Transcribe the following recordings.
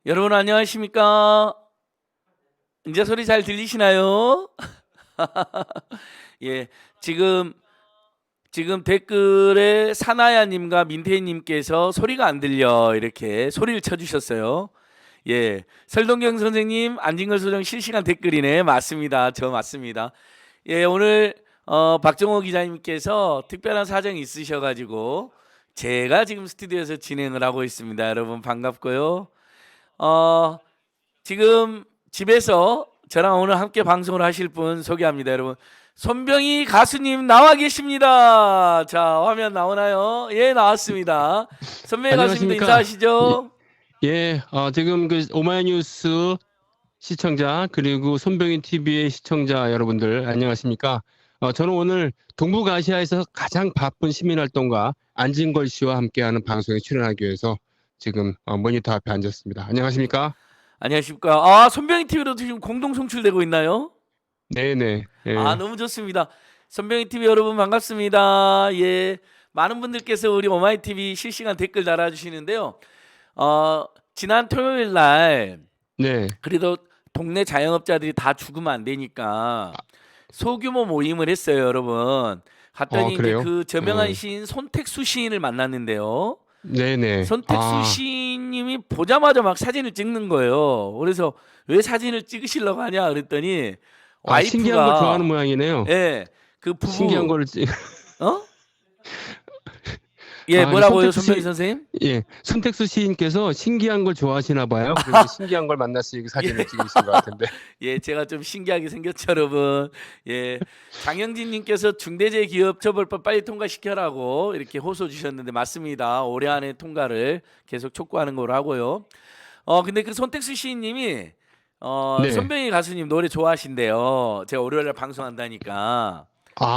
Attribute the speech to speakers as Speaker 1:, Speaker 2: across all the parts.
Speaker 1: 여러분 안녕하십니까? 이제 소리 잘 들리시나요? 예, 지금 댓글에 사나야님과 민태희님께서 소리가 안 들려 이렇게 소리를 쳐주셨어요. 예, 설동경 선생님, 안진걸 소장 실시간 댓글이네. 맞습니다. 저 맞습니다. 예, 오늘 박정호 기자님께서 특별한 사정이 있으셔가지고 제가 지금 스튜디오에서 진행을 하고 있습니다. 여러분 반갑고요. 지금 집에서 저랑 오늘 함께 방송을 하실 분 소개합니다. 여러분 손병희 가수님 나와 계십니다. 자, 화면 나오나요? 예, 나왔습니다. 손병희 가수님도
Speaker 2: 안녕하십니까?
Speaker 1: 인사하시죠.
Speaker 2: 지금 그 오마이뉴스 시청자 그리고 손병희 TV의 시청자 여러분들 안녕하십니까? 저는 오늘 동북아시아에서 가장 바쁜 시민활동가 안진걸 씨와 함께하는 방송에 출연하기 위해서 지금 모니터 앞에 앉았습니다. 안녕하십니까?
Speaker 1: 안녕하십니까. 손병희 TV로 지금 공동 송출되고 있나요?
Speaker 2: 네네. 예.
Speaker 1: 너무 좋습니다. 손병희 TV 여러분 반갑습니다. 예, 많은 분들께서 우리 오마이 TV 실시간 댓글 달아주시는데요. 지난 토요일 날
Speaker 2: 네.
Speaker 1: 그래도 동네 자영업자들이 다 죽으면 안 되니까 소규모 모임을 했어요, 여러분. 갔더니 이제
Speaker 2: 그래요?
Speaker 1: 그 저명한 시인 손택수 시인을 만났는데요.
Speaker 2: 네네.
Speaker 1: 손택수 시인님이 보자마자 막 사진을 찍는 거예요. 그래서 왜 사진을 찍으시려고 하냐 그랬더니
Speaker 2: 신기한 걸 좋아하는
Speaker 1: 와이프가
Speaker 2: 모양이네요.
Speaker 1: 예, 그 부부
Speaker 2: 신기한 걸
Speaker 1: 어? 예, 뭐라고요,
Speaker 2: 손택수
Speaker 1: 손병희 선생님?
Speaker 2: 예, 손택수 시인께서 신기한 걸 좋아하시나 봐요. 그래서 신기한 걸 만나서 이 사진을 찍으신 것 같은데.
Speaker 1: 예, 제가 좀 신기하게 생겼죠, 여러분. 예, 장영진님께서 중대재해기업처벌법 빨리 통과시켜라고 이렇게 호소 주셨는데 맞습니다. 올해 안에 통과를 계속 촉구하는 거로 하고요. 근데 그 손택수 시인님이
Speaker 2: 네.
Speaker 1: 손병희 가수님 노래 좋아하신대요. 제가 월요일에 방송한다니까.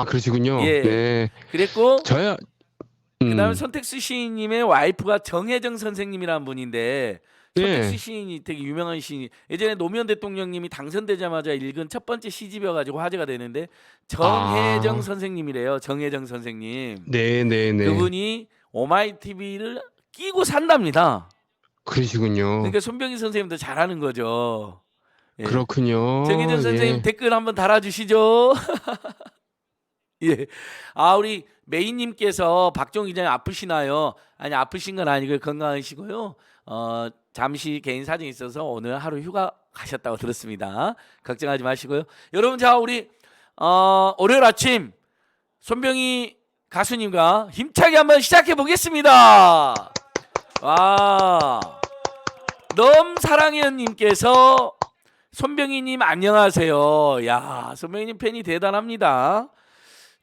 Speaker 2: 그러시군요.
Speaker 1: 예,
Speaker 2: 네.
Speaker 1: 그랬고
Speaker 2: 저야,
Speaker 1: 그다음에 손택수 시인님의 와이프가 정혜정 선생님이라는 분인데 손택수
Speaker 2: 네.
Speaker 1: 시인이 되게 유명한 시인이 예전에 노무현 대통령님이 당선되자마자 읽은 첫 번째 시집이어가지고 화제가 되는데 정혜정 선생님이래요. 정혜정 선생님.
Speaker 2: 네네네.
Speaker 1: 그분이 오마이 TV를 끼고 산답니다.
Speaker 2: 그러시군요.
Speaker 1: 그러니까 손병희 선생님도 잘하는 거죠. 예.
Speaker 2: 그렇군요.
Speaker 1: 정혜정 선생님
Speaker 2: 예.
Speaker 1: 댓글 한번 달아주시죠. 예. 우리 메인님께서 박종 기자님 아프시나요? 아니, 아프신 건 아니고 건강하시고요. 잠시 개인 사정이 있어서 오늘 하루 휴가 가셨다고 들었습니다. 걱정하지 마시고요. 여러분, 자, 우리 월요일 아침 손병희 가수님과 힘차게 한번 시작해 보겠습니다. 와, 넘사랑해요님께서 손병희님 안녕하세요. 야, 손병희님 팬이 대단합니다.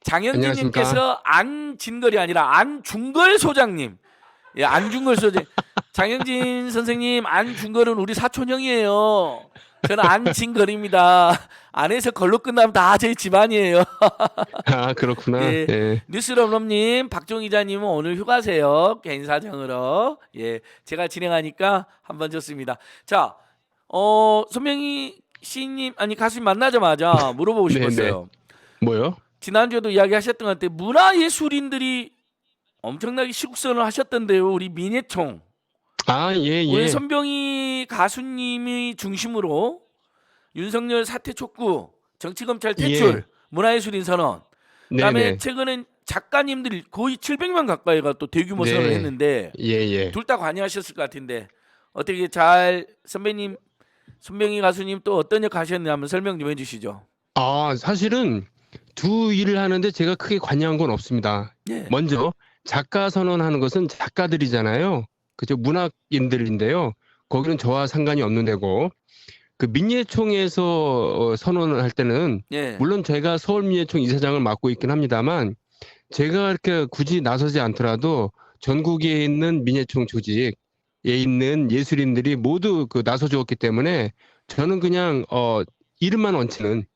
Speaker 1: 장현진님께서 안진걸이 아니라 안중걸 소장님. 예, 안중걸 소장. 장현진 선생님, 안중걸은 우리 사촌형이에요. 저는 안진걸입니다. 안에서 걸로 끝나면 다 저희 집안이에요.
Speaker 2: 그렇구나.
Speaker 1: 예.
Speaker 2: 예.
Speaker 1: 뉴스럼럼님, 박종 기자님은 오늘 휴가세요. 개인 사정으로. 예, 제가 진행하니까 한번 좋습니다. 자, 손명희 시인님 아니 가수님 만나자마자 물어보고 싶었어요.
Speaker 2: 뭐요?
Speaker 1: 지난주에도 이야기하셨던 것 같아요. 문화예술인들이 엄청나게 시국선을 하셨던데요. 우리 민예총.
Speaker 2: 예.
Speaker 1: 우리 손병희 가수님이 중심으로 윤석열 사퇴 촉구, 정치검찰 퇴출, 문화예술인 선언. 그다음에
Speaker 2: 네네.
Speaker 1: 최근엔 작가님들이 거의 700명 가까이가 또 대규모
Speaker 2: 네.
Speaker 1: 선언을 했는데
Speaker 2: 예.
Speaker 1: 둘 다 관여하셨을 것 같은데 어떻게 잘 선배님 손병희 가수님 또 어떤 역 하셨는지 한번 설명 좀 해주시죠.
Speaker 2: 사실은 두 일을 하는데 제가 크게 관여한 건 없습니다.
Speaker 1: 예.
Speaker 2: 먼저 작가 선언하는 것은 작가들이잖아요. 그죠? 문학인들인데요. 거기는 저와 상관이 없는 데고 그 민예총에서 선언을 할 때는
Speaker 1: 예.
Speaker 2: 물론 제가 서울민예총 이사장을 맡고 있긴 합니다만 제가 이렇게 굳이 나서지 않더라도 전국에 있는 민예총 조직에 있는 예술인들이 모두 나서 주었기 때문에 저는 그냥 이름만 얹히는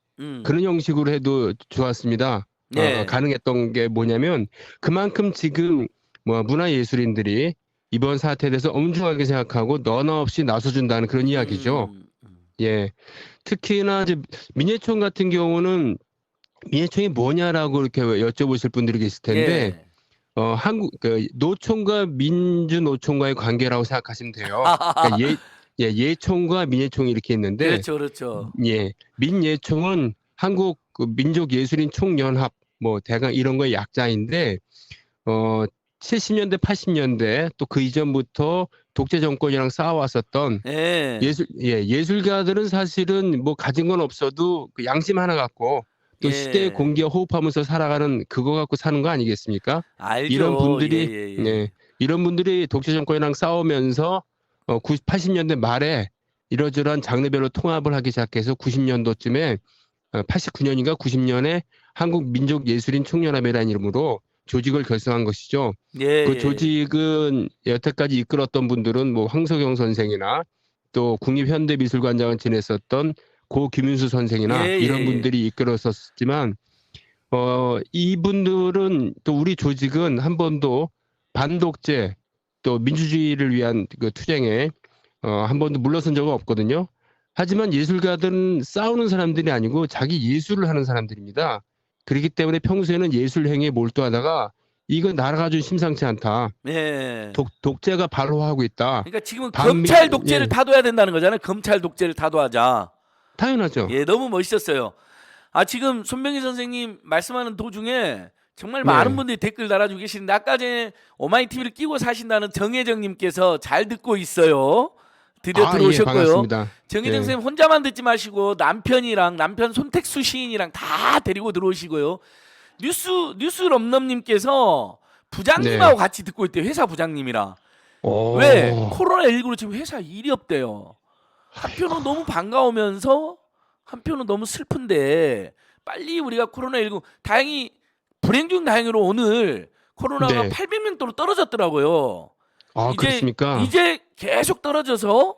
Speaker 2: 그런 형식으로 해도 좋았습니다.
Speaker 1: 네.
Speaker 2: 가능했던 게 뭐냐면 그만큼 지금 문화예술인들이 이번 사태에 대해서 엄중하게 생각하고 너나 없이 나서준다는 그런 이야기죠. 예. 특히나 이제 민예총 같은 경우는 민예총이 뭐냐라고 이렇게 여쭤보실 분들이 계실 텐데 한국 노총과 민주노총과의 관계라고 생각하시면 돼요. 그러니까 예, 예총과 민예총이 이렇게 있는데,
Speaker 1: 그렇죠, 그렇죠.
Speaker 2: 예, 민예총은 한국 그 민족예술인 총연합, 뭐 대강 이런 거의 약자인데, 어, 70년대, 80년대 또 그 이전부터 독재 정권이랑 싸워왔었던
Speaker 1: 예,
Speaker 2: 예술가들은 사실은 뭐 가진 건 없어도 그 양심 하나 갖고 또 시대의
Speaker 1: 예,
Speaker 2: 공기에 호흡하면서 살아가는 그거 갖고 사는 거 아니겠습니까? 이런
Speaker 1: 알죠. 예,
Speaker 2: 분들이
Speaker 1: 예,
Speaker 2: 예,
Speaker 1: 예.
Speaker 2: 이런 분들이 독재 정권이랑 싸우면서 80년대 말에 이러저러한 장르별로 통합을 하기 시작해서 90년도쯤에 89년인가 90년에 한국민족예술인 총연합이라는 이름으로 조직을 결성한 것이죠.
Speaker 1: 예,
Speaker 2: 그
Speaker 1: 예,
Speaker 2: 조직은 여태까지 이끌었던 분들은 뭐 황석영 선생이나 또 국립현대미술관장을 지냈었던 고 김윤수
Speaker 1: 예,
Speaker 2: 선생이나 이런
Speaker 1: 예, 예.
Speaker 2: 분들이 이끌었었지만 이분들은 또 우리 조직은 한 번도 반독재 또 민주주의를 위한 그 투쟁에 한 번도 물러선 적은 없거든요. 하지만 예술가들은 싸우는 사람들이 아니고 자기 예술을 하는 사람들입니다. 그렇기 때문에 평소에는 예술 행위에 몰두하다가 이건 나라가 좀 심상치 않다.
Speaker 1: 예.
Speaker 2: 독재가 발효하고 있다.
Speaker 1: 그러니까 지금은
Speaker 2: 반미,
Speaker 1: 검찰 독재를
Speaker 2: 예,
Speaker 1: 타도해야 된다는 거잖아요. 검찰 독재를 타도하자.
Speaker 2: 당연하죠.
Speaker 1: 예, 너무 멋있었어요. 아, 지금 손병희 선생님 말씀하는 도중에 정말 많은
Speaker 2: 네.
Speaker 1: 분들이 댓글 달아주고 계시는데 아까 전에 오마이TV를 끼고 사신다는 정혜정님께서 잘 듣고 있어요. 드디어
Speaker 2: 아, 예,
Speaker 1: 들어오셨고요.
Speaker 2: 반갑습니다.
Speaker 1: 정혜정
Speaker 2: 예,
Speaker 1: 선생님 혼자만 듣지 마시고 남편이랑 남편 손택수 시인이랑 다 데리고 들어오시고요. 뉴스 럼넘님께서 부장님하고
Speaker 2: 네.
Speaker 1: 같이 듣고 있대요. 회사 부장님이랑. 왜?
Speaker 2: 오,
Speaker 1: 코로나19로 지금 회사 일이 없대요. 한편은 너무 반가우면서 한편은 너무 슬픈데 빨리 우리가 코로나19 다행히 불행 중 다행으로 오늘 코로나가
Speaker 2: 네.
Speaker 1: 800명대로 떨어졌더라고요.
Speaker 2: 아,
Speaker 1: 이제
Speaker 2: 그렇습니까?
Speaker 1: 이제 계속 떨어져서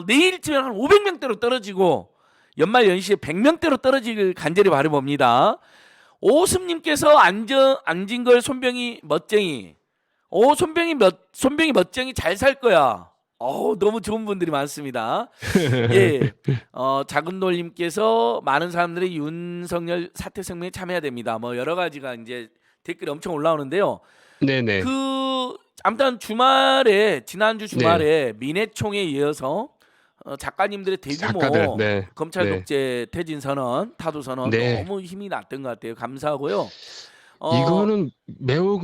Speaker 1: 내일쯤에 한 500명대로 떨어지고 연말 연시에 100명대로 떨어지길 간절히 바라봅니다. 오승님께서 앉은 걸 손병이 멋쟁이. 손병이 멋쟁이 잘 살 거야. 너무 좋은 분들이 많습니다. 예, 작은돌님께서 많은 사람들이 윤석열 사퇴 성명에 참여해야 됩니다. 뭐 여러 가지가 이제 댓글이 엄청 올라오는데요.
Speaker 2: 네네.
Speaker 1: 아무튼 지난주
Speaker 2: 네.
Speaker 1: 주말에 민해총에 이어서 작가님들의
Speaker 2: 작가들,
Speaker 1: 대규모
Speaker 2: 네.
Speaker 1: 검찰
Speaker 2: 네.
Speaker 1: 독재 퇴진 선언, 타도 선언
Speaker 2: 네.
Speaker 1: 너무 힘이 났던 것 같아요. 감사하고요. 어,
Speaker 2: 이거는 매우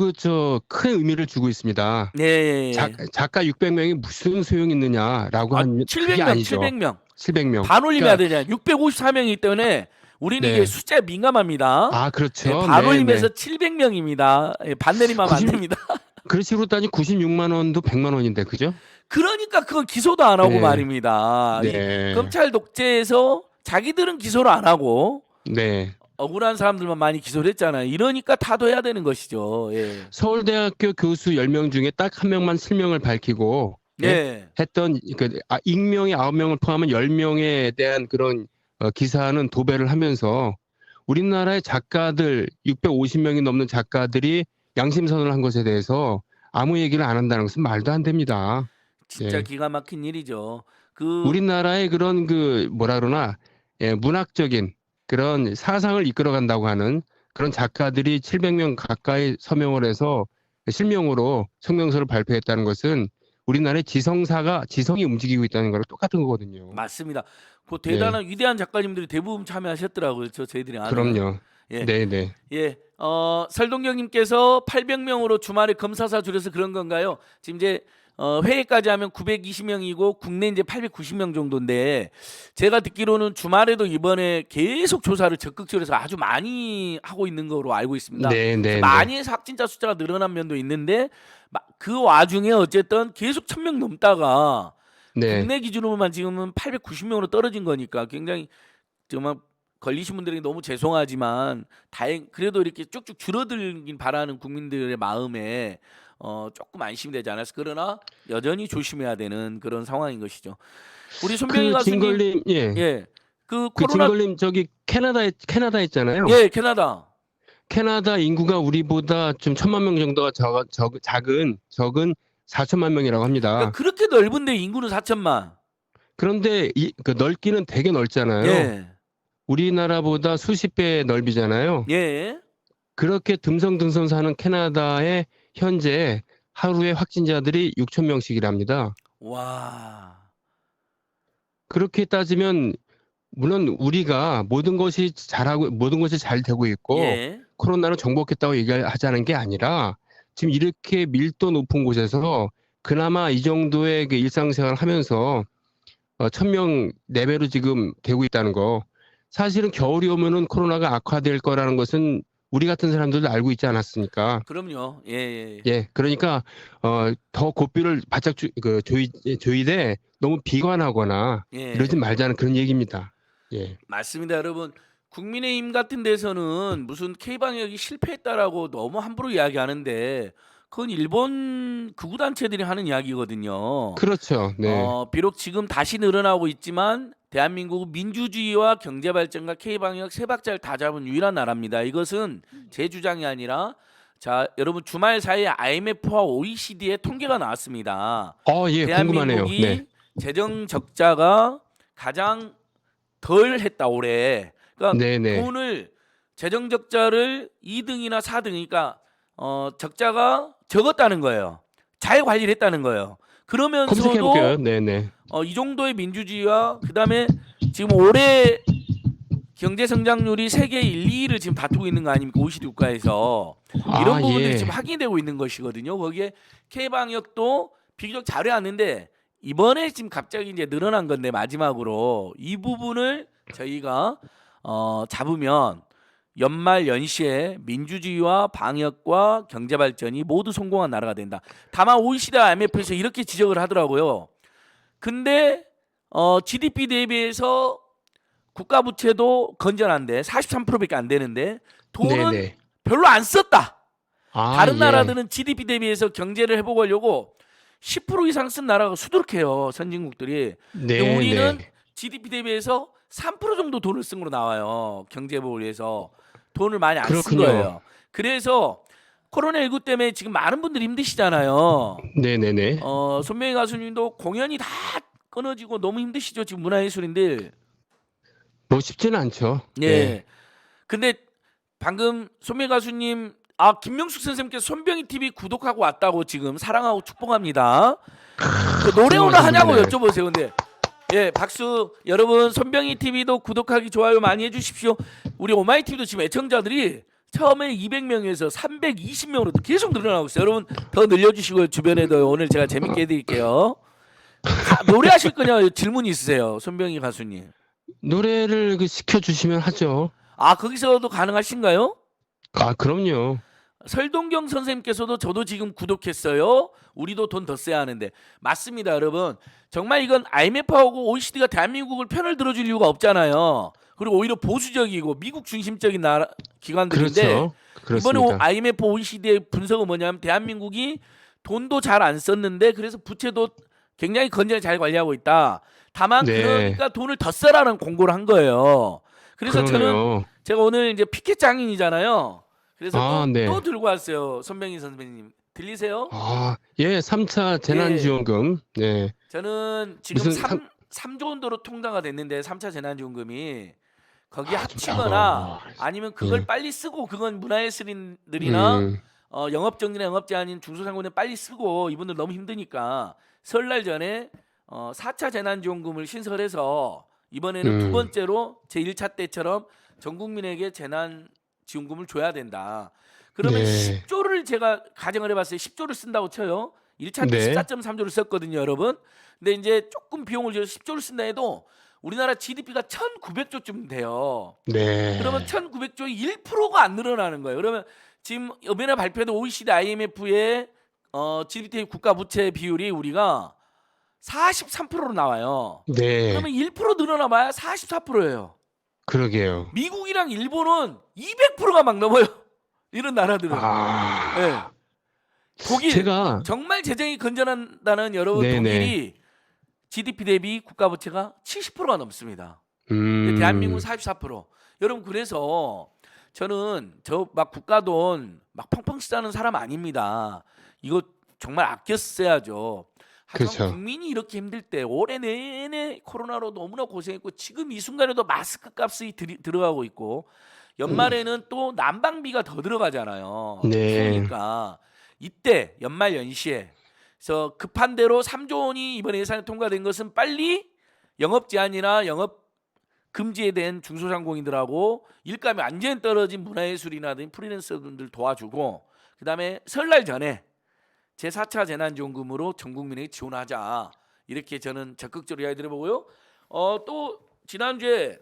Speaker 2: 큰 의미를 주고 있습니다.
Speaker 1: 네,
Speaker 2: 작가 600명이 무슨 소용이 있느냐라고 하면 그게
Speaker 1: 700명,
Speaker 2: 아니죠.
Speaker 1: 700명.
Speaker 2: 700명.
Speaker 1: 반올림해야
Speaker 2: 그러니까,
Speaker 1: 되냐. 654명이기 때문에 우리는 이게
Speaker 2: 네.
Speaker 1: 숫자에 민감합니다.
Speaker 2: 아,
Speaker 1: 예,
Speaker 2: 그렇죠.
Speaker 1: 반올림해서
Speaker 2: 네네.
Speaker 1: 700명입니다. 예, 반내림하면 안
Speaker 2: 90,
Speaker 1: 됩니다.
Speaker 2: 그런 식으로 따지면 96만 원도 100만 원인데, 그죠?
Speaker 1: 그러니까 그건 기소도 안 하고
Speaker 2: 네.
Speaker 1: 말입니다. 이
Speaker 2: 네.
Speaker 1: 검찰 독재에서 자기들은 기소를 안 하고
Speaker 2: 네.
Speaker 1: 억울한 사람들만 많이 기소를 했잖아요. 이러니까 타도해야 되는 것이죠. 예.
Speaker 2: 서울대학교 교수 10명 중에 딱 한 명만 실명을 밝히고, 예?
Speaker 1: 네.
Speaker 2: 했던, 익명의 9명을 포함한 10명에 대한 그런 기사는 도배를 하면서 우리나라의 작가들, 650명이 넘는 작가들이 양심선언을 한 것에 대해서 아무 얘기를 안 한다는 것은 말도 안 됩니다.
Speaker 1: 진짜
Speaker 2: 예.
Speaker 1: 기가 막힌 일이죠. 그
Speaker 2: 우리나라의 그런 뭐라 그러나, 예, 문학적인 그런 사상을 이끌어간다고 하는 그런 작가들이 700명 가까이 서명을 해서 실명으로 성명서를 발표했다는 것은 우리나라의 지성이 움직이고 있다는 거랑 똑같은 거거든요.
Speaker 1: 맞습니다. 그
Speaker 2: 네,
Speaker 1: 대단한 위대한 작가님들이 대부분 참여하셨더라고요. 저희들이 아는.
Speaker 2: 그럼요.
Speaker 1: 예.
Speaker 2: 네, 네.
Speaker 1: 예. 설동경님께서 800명으로 주말에 검사사 줄여서 그런 건가요? 지금 이제 회의까지 하면 920명이고 국내 이제 890명 정도인데 제가 듣기로는 주말에도 이번에 계속 조사를 적극적으로 해서 아주 많이 하고 있는 거로 알고 있습니다.
Speaker 2: 네,
Speaker 1: 그래서
Speaker 2: 네,
Speaker 1: 많이
Speaker 2: 네.
Speaker 1: 해서 확진자 숫자가 늘어난 면도 있는데 그 와중에 어쨌든 계속 1000명 넘다가
Speaker 2: 네.
Speaker 1: 국내 기준으로만 지금은 890명으로 떨어진 거니까 굉장히 정말 걸리신 분들에게 너무 죄송하지만 그래도 이렇게 쭉쭉 줄어들긴 바라는 국민들의 마음에 조금 안심이 되지 않았어. 그러나 여전히 조심해야 되는 그런 상황인 것이죠. 우리 손병희
Speaker 2: 그
Speaker 1: 가수님,
Speaker 2: 진걸님, 예.
Speaker 1: 예, 그
Speaker 2: 그
Speaker 1: 코로나,
Speaker 2: 진걸님 저기 캐나다 있잖아요.
Speaker 1: 예, 캐나다,
Speaker 2: 캐나다 인구가 우리보다 좀 1000만 명 정도가 적은 4천만 명이라고
Speaker 1: 그러니까
Speaker 2: 합니다.
Speaker 1: 그렇게 넓은데 인구는 4천만,
Speaker 2: 그런데 그 넓기는 되게 넓잖아요.
Speaker 1: 예,
Speaker 2: 우리나라보다 수십 배 넓이잖아요.
Speaker 1: 예,
Speaker 2: 그렇게 듬성듬성 사는 캐나다에 현재 하루에 확진자들이 6천 명씩이랍니다.
Speaker 1: 와,
Speaker 2: 그렇게 따지면 물론 우리가 모든 것이 잘하고 모든 것이 잘 되고 있고
Speaker 1: 예.
Speaker 2: 코로나를 정복했다고 얘기하자는 게 아니라 지금 이렇게 밀도 높은 곳에서 그나마 이 정도의 그 일상생활을 하면서 1,000명 내외로 지금 되고 있다는 거. 사실은 겨울이 오면은 코로나가 악화될 거라는 것은 우리 같은 사람들도 알고 있지 않았습니까?
Speaker 1: 그럼요. 예, 예.
Speaker 2: 예, 그러니까 더 고삐를 바짝 조이되 너무 비관하거나 이러지
Speaker 1: 예.
Speaker 2: 말자는 그런 얘기입니다. 예.
Speaker 1: 맞습니다, 여러분. 국민의힘 같은 데서는 무슨 K방역이 실패했다라고 너무 함부로 이야기하는데 그건 일본 극우 단체들이 하는 이야기거든요.
Speaker 2: 그렇죠. 네.
Speaker 1: 비록 지금 다시 늘어나고 있지만 대한민국은 민주주의와 경제 발전과 K방역 세 박자를 다 잡은 유일한 나라입니다. 이것은 제 주장이 아니라 자, 여러분 주말 사이에 IMF와 OECD의 통계가 나왔습니다.
Speaker 2: 예, 궁금하네요.
Speaker 1: 대한민국이
Speaker 2: 네.
Speaker 1: 재정 적자가 가장 덜 했다 올해. 그러니까
Speaker 2: 네네.
Speaker 1: 돈을 재정 적자를 2등이나 4등, 그러니까 적자가 적었다는 거예요. 잘 관리를 했다는 거예요.
Speaker 2: 검색해 볼게요.
Speaker 1: 그러면서도
Speaker 2: 네네.
Speaker 1: 이 정도의 민주주의와 그다음에 지금 올해 경제 성장률이 세계 1, 2위를 지금 다투고 있는 거 아닙니까? OECD 국가에서 이런 부분들이
Speaker 2: 예.
Speaker 1: 지금 확인되고 있는 것이거든요. 거기에 K 방역도 비교적 잘해왔는데 이번에 지금 갑자기 이제 늘어난 건데 마지막으로 이 부분을 저희가 잡으면 연말 연시에 민주주의와 방역과 경제 발전이 모두 성공한 나라가 된다. 다만 OECD IMF에서 이렇게 지적을 하더라고요. 근데 GDP 대비해서 국가 부채도 건전한데 43%밖에 안 되는데 돈은
Speaker 2: 네네.
Speaker 1: 별로 안 썼다. 다른
Speaker 2: 예.
Speaker 1: 나라들은 GDP 대비해서 경제를 회복하려고 10% 이상 쓴 나라가 수두룩해요. 선진국들이. 근데
Speaker 2: 네,
Speaker 1: 우리는
Speaker 2: 네.
Speaker 1: GDP 대비해서 3% 정도 돈을 쓴 걸로 나와요. 경제 회복을 위해서. 돈을 많이 안 쓴
Speaker 2: 그렇군요.
Speaker 1: 거예요. 그래서 코로나19 때문에 지금 많은 분들이 힘드시잖아요.
Speaker 2: 네네네.
Speaker 1: 손명희 가수님도 공연이 다 끊어지고 너무 힘드시죠. 지금 문화예술인들.
Speaker 2: 뭐 쉽지는 않죠.
Speaker 1: 예.
Speaker 2: 네.
Speaker 1: 근데 방금 손명희 가수님 김명숙 선생님께서 손병희 TV 구독하고 왔다고 지금 사랑하고 축복합니다. 그 노래 오늘 하냐고
Speaker 2: 고마워요.
Speaker 1: 여쭤보세요. 근데 예, 박수. 여러분 손병희 TV도 구독하기 좋아요 많이 해주십시오. 우리 오마이 TV도 지금 애청자들이 처음에 200명에서 320명으로 계속 늘어나고 있어요. 여러분 더 늘려주시고요. 주변에도 오늘 제가 재밌게 해드릴게요. 노래하실 거냐 질문 있으세요, 손병희 가수님?
Speaker 2: 노래를 시켜주시면 하죠.
Speaker 1: 거기서도 가능하신가요?
Speaker 2: 그럼요.
Speaker 1: 설동경 선생님께서도 저도 지금 구독했어요. 우리도 돈 더 써야 하는데 맞습니다, 여러분. 정말 이건 IMF하고 OECD가 대한민국을 편을 들어줄 이유가 없잖아요. 그리고 오히려 보수적이고 미국 중심적인 나라 기관들인데
Speaker 2: 그렇죠.
Speaker 1: 이번에
Speaker 2: 그렇습니다.
Speaker 1: IMF, OECD의 분석은 뭐냐면 대한민국이 돈도 잘 안 썼는데 그래서 부채도 굉장히 건전히 잘 관리하고 있다. 다만
Speaker 2: 네.
Speaker 1: 그러니까 돈을 더 써라는 공고를 한 거예요. 그래서 저는
Speaker 2: 그러네요.
Speaker 1: 제가 오늘 이제 피켓 장인이잖아요. 그래서
Speaker 2: 네.
Speaker 1: 또 들고 왔어요. 손병희 선배님. 들리세요?
Speaker 2: 예, 3차 재난지원금. 네.
Speaker 1: 저는 지금
Speaker 2: 무슨
Speaker 1: 3조 원도로 통과가 됐는데 3차 재난지원금이 거기에
Speaker 2: 좀
Speaker 1: 합치거나 아니면 그걸
Speaker 2: 예.
Speaker 1: 빨리 쓰고 그건 문화예술인들이나
Speaker 2: 음,
Speaker 1: 영업정리나 영업제한인 중소상공인은 빨리 쓰고 이분들 너무 힘드니까 설날 전에 4차 재난지원금을 신설해서 이번에는 두 번째로 제 1차 때처럼 전 국민에게 재난지원금을 줘야 된다. 그러면
Speaker 2: 네.
Speaker 1: 10조를 제가 가정을 해봤어요. 10조를 쓴다고 쳐요. 1차 때
Speaker 2: 네.
Speaker 1: 14.3조를 썼거든요, 여러분. 근데 이제 조금 비용을 들여서 10조를 쓴다 해도 우리나라 GDP가 1,900조쯤 돼요.
Speaker 2: 네.
Speaker 1: 그러면 1,900조의 1%가 안 늘어나는 거예요. 그러면 지금 이번에 발표된 OECD IMF의 GDP 국가 부채 비율이 우리가 43%로 나와요.
Speaker 2: 네.
Speaker 1: 그러면 1% 늘어나봐야 44%예요.
Speaker 2: 그러게요.
Speaker 1: 미국이랑 일본은 200%가 막 넘어요. 이런 나라들은. 예. 독일
Speaker 2: 제가
Speaker 1: 정말 재정이 건전한다는 여러분
Speaker 2: 네네.
Speaker 1: 독일이 GDP 대비 국가 부채가 70%가 넘습니다. 근데 대한민국은 44%. 여러분 그래서 저는 저 막 국가 돈 막 펑펑 쓰자는 사람 아닙니다. 이거 정말 아껴 써야죠. 하지만
Speaker 2: 그렇죠.
Speaker 1: 국민이 이렇게 힘들 때 올해 내내 코로나로 너무나 고생했고 지금 이 순간에도 마스크 값이 들어가고 있고 연말에는 또 난방비가 더 들어가잖아요.
Speaker 2: 네.
Speaker 1: 추우니까 이때 연말 연시에 그래서 급한 대로 3조 원이 이번 예산에 통과된 것은 빨리 영업 제한이나 영업 금지에 대한 중소상공인들하고 일감이 완전 떨어진 문화예술이나 프리랜서분들 도와주고, 그다음에 설날 전에 제4차 재난지원금으로 전 국민에게 지원하자, 이렇게 저는 적극적으로 이야기 드려보고요. 또 지난주에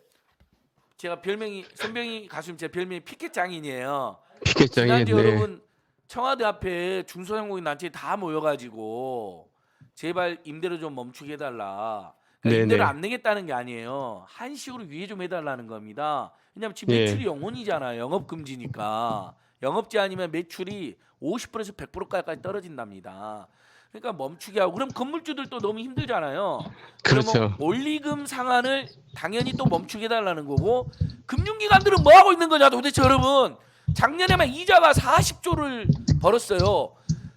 Speaker 1: 제가 별명이 손병희 가수님, 제 별명이 피켓 장인이에요.
Speaker 2: 피켓장에
Speaker 1: 지난주
Speaker 2: 네.
Speaker 1: 여러분 청와대 앞에 중소상공인 단체 다 모여가지고 제발 임대료 좀 멈추게 해달라. 그러니까 임대료
Speaker 2: 네네.
Speaker 1: 안 내겠다는 게 아니에요. 한식으로 유예 좀 해달라는 겁니다. 왜냐하면 지금
Speaker 2: 예.
Speaker 1: 매출이 영원이잖아요. 영업 금지니까. 영업 제한이면 매출이 50%에서 100%까지 떨어진답니다. 그러니까 멈추게 하고, 그럼 건물주들도 너무 힘들잖아요. 그러면
Speaker 2: 그렇죠.
Speaker 1: 원리금 상한을 당연히 또 멈추게 해달라는 거고, 금융기관들은 뭐 하고 있는 거냐 도대체 여러분. 작년에만 이자가 40조를 벌었어요.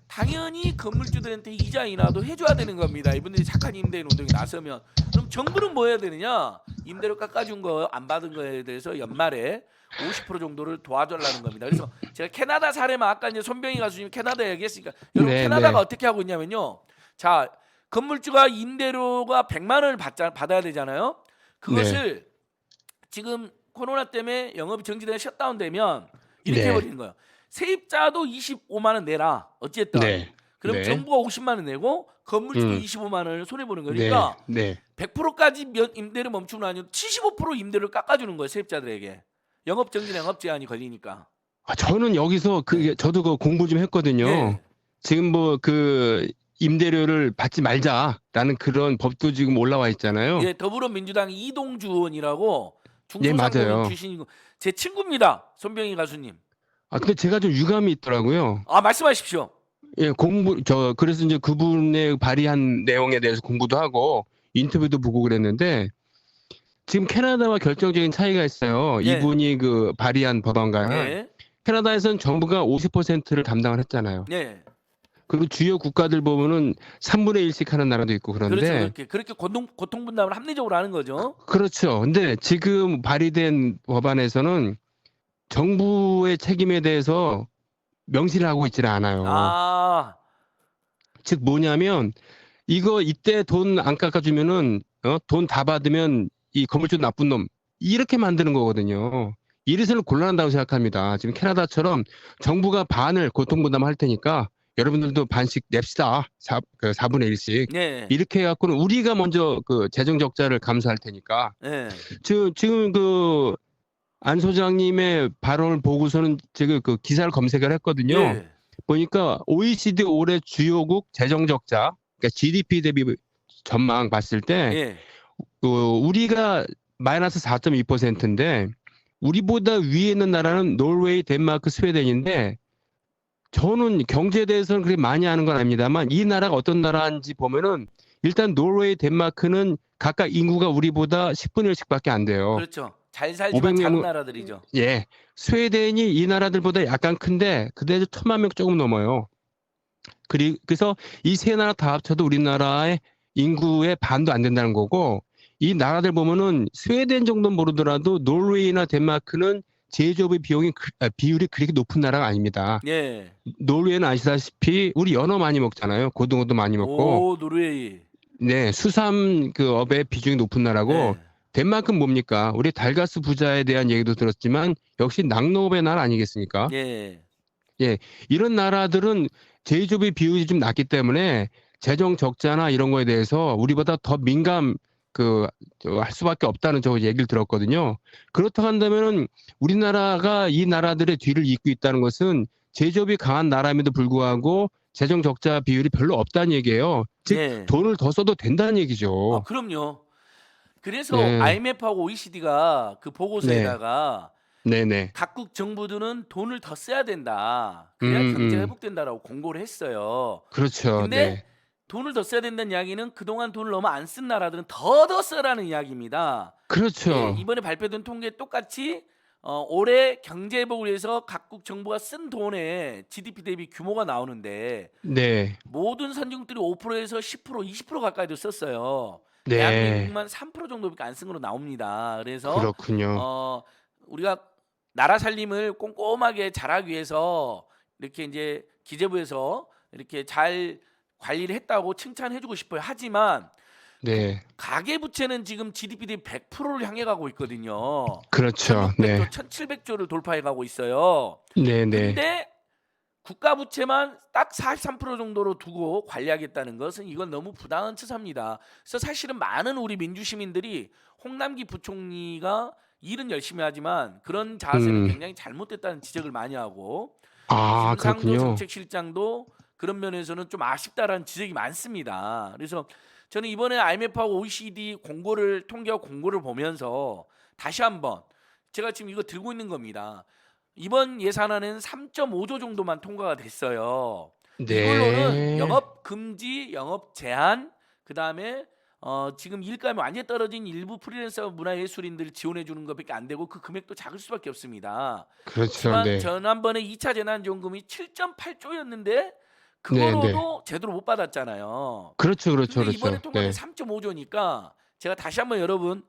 Speaker 1: 당연히 건물주들한테 이자 인하도 해줘야 되는 겁니다. 이분들이 착한 임대인 운동에 나서면. 그럼 정부는 뭐 해야 되느냐? 임대료 깎아준 거 안 받은 거에 대해서 연말에 50% 정도를 도와달라는 겁니다. 그래서 제가 캐나다 사례만, 아까 이제 손병희 가수님 캐나다 얘기했으니까, 여러분
Speaker 2: 네,
Speaker 1: 캐나다가
Speaker 2: 네.
Speaker 1: 어떻게 하고 있냐면요. 자, 건물주가 임대료가 100만 원을 받아야 되잖아요.
Speaker 2: 네.
Speaker 1: 그것을 지금 코로나 때문에 영업이 정지되면 셧다운되면 이렇게
Speaker 2: 네.
Speaker 1: 해버리는 거예요. 세입자도 25만 원 내라. 어쨌든.
Speaker 2: 네.
Speaker 1: 그럼
Speaker 2: 네.
Speaker 1: 정부가 50만 원 내고 건물주도
Speaker 2: 음.
Speaker 1: 25만 원을 손해 보는
Speaker 2: 네.
Speaker 1: 거니까
Speaker 2: 네.
Speaker 1: 100%까지 임대료 멈추는 거 아니고 75% 임대료를 깎아주는 거예요, 세입자들에게. 영업 정지나 영업 제한이 걸리니까.
Speaker 2: 저는 여기서
Speaker 1: 네.
Speaker 2: 저도 그 공부 좀 했거든요.
Speaker 1: 네.
Speaker 2: 지금 뭐 그 임대료를 받지 말자라는 그런 법도 지금 올라와 있잖아요.
Speaker 1: 예, 더불어민주당 이동주 의원이라고
Speaker 2: 예,
Speaker 1: 중소상공인
Speaker 2: 맞아요.
Speaker 1: 출신이고 제 친구입니다. 손병희 가수님.
Speaker 2: 근데 제가 좀 유감이 있더라고요.
Speaker 1: 말씀하십시오.
Speaker 2: 예, 그래서 이제 그분의 발의한 내용에 대해서 공부도 하고 인터뷰도 보고 그랬는데, 지금 캐나다와 결정적인 차이가 있어요.
Speaker 1: 예.
Speaker 2: 이분이 그 발의한 법안과는.
Speaker 1: 예.
Speaker 2: 캐나다에서는 정부가 50%를 담당을 했잖아요.
Speaker 1: 예.
Speaker 2: 그리고 주요 국가들 보면은 3분의 1씩 하는 나라도 있고
Speaker 1: 그렇죠.
Speaker 2: 그런데,
Speaker 1: 그렇게 고통 분담을 합리적으로 하는 거죠.
Speaker 2: 그렇죠. 근데 지금 발의된 법안에서는 정부의 책임에 대해서 명시를 하고 있지는 않아요.
Speaker 1: 아,
Speaker 2: 즉 뭐냐면, 이때 돈 안 깎아주면은 돈 다 받으면 이 건물주 나쁜 놈, 이렇게 만드는 거거든요. 이래서는 곤란하다고 생각합니다. 지금 캐나다처럼 정부가 반을 고통분담할 테니까 여러분들도 반씩 냅시다. 4분의 1씩.
Speaker 1: 네.
Speaker 2: 이렇게 해갖고는 우리가 먼저 그 재정 적자를 감수할 테니까.
Speaker 1: 네.
Speaker 2: 지금 그 안 소장님의 발언을 보고서는 제가 그 기사를 검색을 했거든요.
Speaker 1: 예.
Speaker 2: 보니까 OECD 올해 주요국 재정 적자, 그러니까 GDP 대비 전망 봤을 때
Speaker 1: 예.
Speaker 2: 우리가 마이너스 4.2%인데 우리보다 위에 있는 나라는 노르웨이, 덴마크, 스웨덴인데, 저는 경제에 대해서는 그렇게 많이 아는 건 아닙니다만 이 나라가 어떤 나라인지 보면은 일단 노르웨이, 덴마크는 각각 인구가 우리보다 10분의 1씩밖에 안 돼요.
Speaker 1: 그렇죠. 잘 살지만
Speaker 2: 500명
Speaker 1: 작은 나라들이죠.
Speaker 2: 예, 스웨덴이 이 나라들보다 약간 큰데 그대도 1,000만 명 조금 넘어요. 그래서 이 세 나라 다 합쳐도 우리나라의 인구의 반도 안 된다는 거고, 이 나라들 보면은 스웨덴 정도는 모르더라도 노르웨이나 덴마크는 제조업의 비율이 그렇게 높은 나라가 아닙니다.
Speaker 1: 예.
Speaker 2: 노르웨이는 아시다시피 우리 연어 많이 먹잖아요. 고등어도 많이 먹고.
Speaker 1: 오, 노르웨이.
Speaker 2: 네, 수삼 그 업의 비중이 높은 나라고.
Speaker 1: 예.
Speaker 2: 덴마크는 뭡니까? 우리 달가스 부자에 대한 얘기도 들었지만 역시 낙농업의 나라 아니겠습니까?
Speaker 1: 예.
Speaker 2: 이런 나라들은 제조업의 비율이 좀 낮기 때문에 재정 적자나 이런 거에 대해서 우리보다 더 할 수밖에 없다는 저 얘기를 들었거든요. 그렇다고 한다면은 우리나라가 이 나라들의 뒤를 잇고 있다는 것은 제조업이 강한 나라임에도 불구하고 재정 적자 비율이 별로 없다는 얘기예요. 즉
Speaker 1: 예.
Speaker 2: 돈을 더 써도 된다는 얘기죠.
Speaker 1: 그럼요. 그래서
Speaker 2: 네.
Speaker 1: IMF하고 OECD가 그 보고서에다가
Speaker 2: 네네.
Speaker 1: 각국 정부들은 돈을 더 써야 된다. 그래야 경제가 회복된다라고 공고를 했어요.
Speaker 2: 그렇죠.
Speaker 1: 근데
Speaker 2: 네.
Speaker 1: 돈을 더 써야 된다는 이야기는 그동안 돈을 너무 안 쓴 나라들은 더 쓰라는 이야기입니다.
Speaker 2: 그렇죠.
Speaker 1: 예, 이번에 발표된 통계 똑같이 올해 경제 회복을 위해서 각국 정부가 쓴 돈의 GDP 대비 규모가 나오는데
Speaker 2: 네.
Speaker 1: 모든 선진국들이 5%에서 10%, 20% 가까이도 썼어요.
Speaker 2: 네.
Speaker 1: 대한민국만 3% 정도밖에 안 쓴 걸로 나옵니다. 그래서
Speaker 2: 그렇군요.
Speaker 1: 우리가 나라 살림을 꼼꼼하게 잘하기 위해서 이렇게 이제 기재부에서 이렇게 잘 관리를 했다고 칭찬해주고 싶어요. 하지만
Speaker 2: 네.
Speaker 1: 가계 부채는 지금 GDP 대비 100%를 향해 가고 있거든요.
Speaker 2: 그렇죠.
Speaker 1: 1600조,
Speaker 2: 네.
Speaker 1: 1700조를 돌파해 가고 있어요.
Speaker 2: 네, 네.
Speaker 1: 근데 국가 부채만 딱 43% 정도로 두고 관리하겠다는 것은 이건 너무 부당한 처사입니다. 그래서 사실은 많은 우리 민주 시민들이 홍남기 부총리가 일은 열심히 하지만 그런 자세는
Speaker 2: 음.
Speaker 1: 굉장히 잘못됐다는 지적을 많이 하고,
Speaker 2: 아,
Speaker 1: 김상조
Speaker 2: 그렇군요.
Speaker 1: 정책실장도 그런 면에서는 좀 아쉽다라는 지적이 많습니다. 그래서 저는 이번에 IMF하고 OECD 공고를 통계와 공고를 보면서 다시 한번 제가 지금 이거 들고 있는 겁니다. 이번 예산안은 3.5조 정도만 통과가 됐어요. 이걸로는
Speaker 2: 네.
Speaker 1: 영업 금지, 영업 제한, 그다음에 지금 일감이 완전히 떨어진 일부 프리랜서 문화예술인들 지원해 주는 것밖에 안 되고 그 금액도 작을 수밖에 없습니다.
Speaker 2: 그렇죠.
Speaker 1: 지난
Speaker 2: 네.
Speaker 1: 지난번에 2차 재난지원금이 7.8조였는데
Speaker 2: 네, 네.
Speaker 1: 그거로도 제대로 못 받았잖아요.
Speaker 2: 그렇죠, 그렇죠,
Speaker 1: 근데 이번에
Speaker 2: 그렇죠.
Speaker 1: 통과된
Speaker 2: 네.
Speaker 1: 3.5조니까 제가 다시 한번 여러분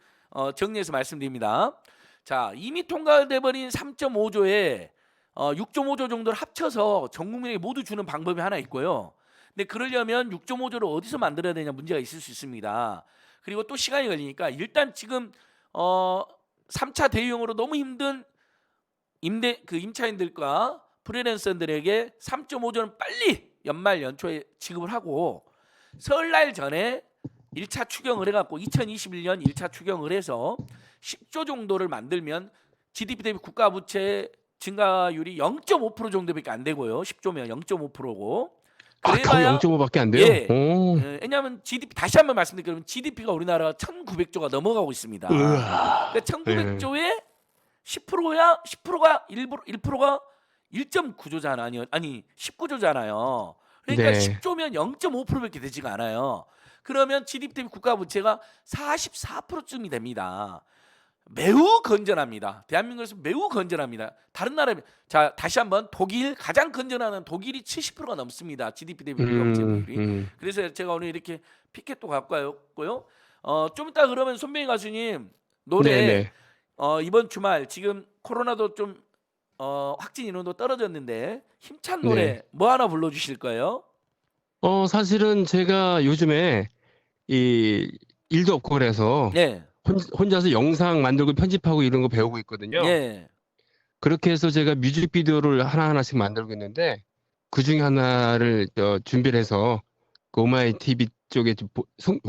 Speaker 1: 정리해서 말씀드립니다. 자, 이미 통과돼 버린 3.5조에 6.5조 정도를 합쳐서 전 국민에게 모두 주는 방법이 하나 있고요. 근데 그러려면 6.5조를 어디서 만들어야 되냐 문제가 있을 수 있습니다. 그리고 또 시간이 걸리니까 일단 지금 3차 대유행으로 너무 힘든 임차인들과 프리랜서들에게 3.5조는 빨리 연말 연초에 지급을 하고 설날 전에 1차 추경을 해갖고 2021년 1차 추경을 해서 10조 정도를 만들면 GDP 대비 국가 부채 증가율이 0.5% 정도밖에 안 되고요. 10조면 0.5%고.
Speaker 2: 아, 겨우
Speaker 1: 그래봐야
Speaker 2: 0.5밖에 안 돼요?
Speaker 1: 예.
Speaker 2: 오.
Speaker 1: 왜냐하면 GDP 다시 한번 말씀드리면 GDP가 우리나라 1,900조가 넘어가고 있습니다.
Speaker 2: 으아.
Speaker 1: 그러니까 1,900조에 10%야 10%가 1%가 1.9조잖아요. 아니 19조잖아요. 그러니까
Speaker 2: 네.
Speaker 1: 10조면 0.5%밖에 되지가 않아요. 그러면 GDP 대비 국가 부채가 44%쯤이 됩니다. 매우 건전합니다. 대한민국에서 매우 건전합니다. 다른 나라 자 다시 한번 독일 가장 건전한 독일이 70%가 넘습니다. GDP 대비 국가 부채 비율이. 그래서 제가 오늘 이렇게 피켓도 갖고 왔고요. 좀 이따 그러면 손병희 가수님 노래
Speaker 2: 네네.
Speaker 1: 이번 주말 지금 코로나도 좀 확진 인원도 떨어졌는데 힘찬 노래
Speaker 2: 네.
Speaker 1: 뭐 하나 불러주실 거예요?
Speaker 2: 사실은 제가 요즘에 이 일도 없고 그래서
Speaker 1: 네,
Speaker 2: 혼자서 영상 만들고 편집하고 이런 거 배우고 있거든요.
Speaker 1: 예.
Speaker 2: 그렇게 해서 제가 뮤직비디오를 하나하나씩 만들고 있는데 그중에 하나를 준비를 해서 그 오마이 TV 쪽에 좀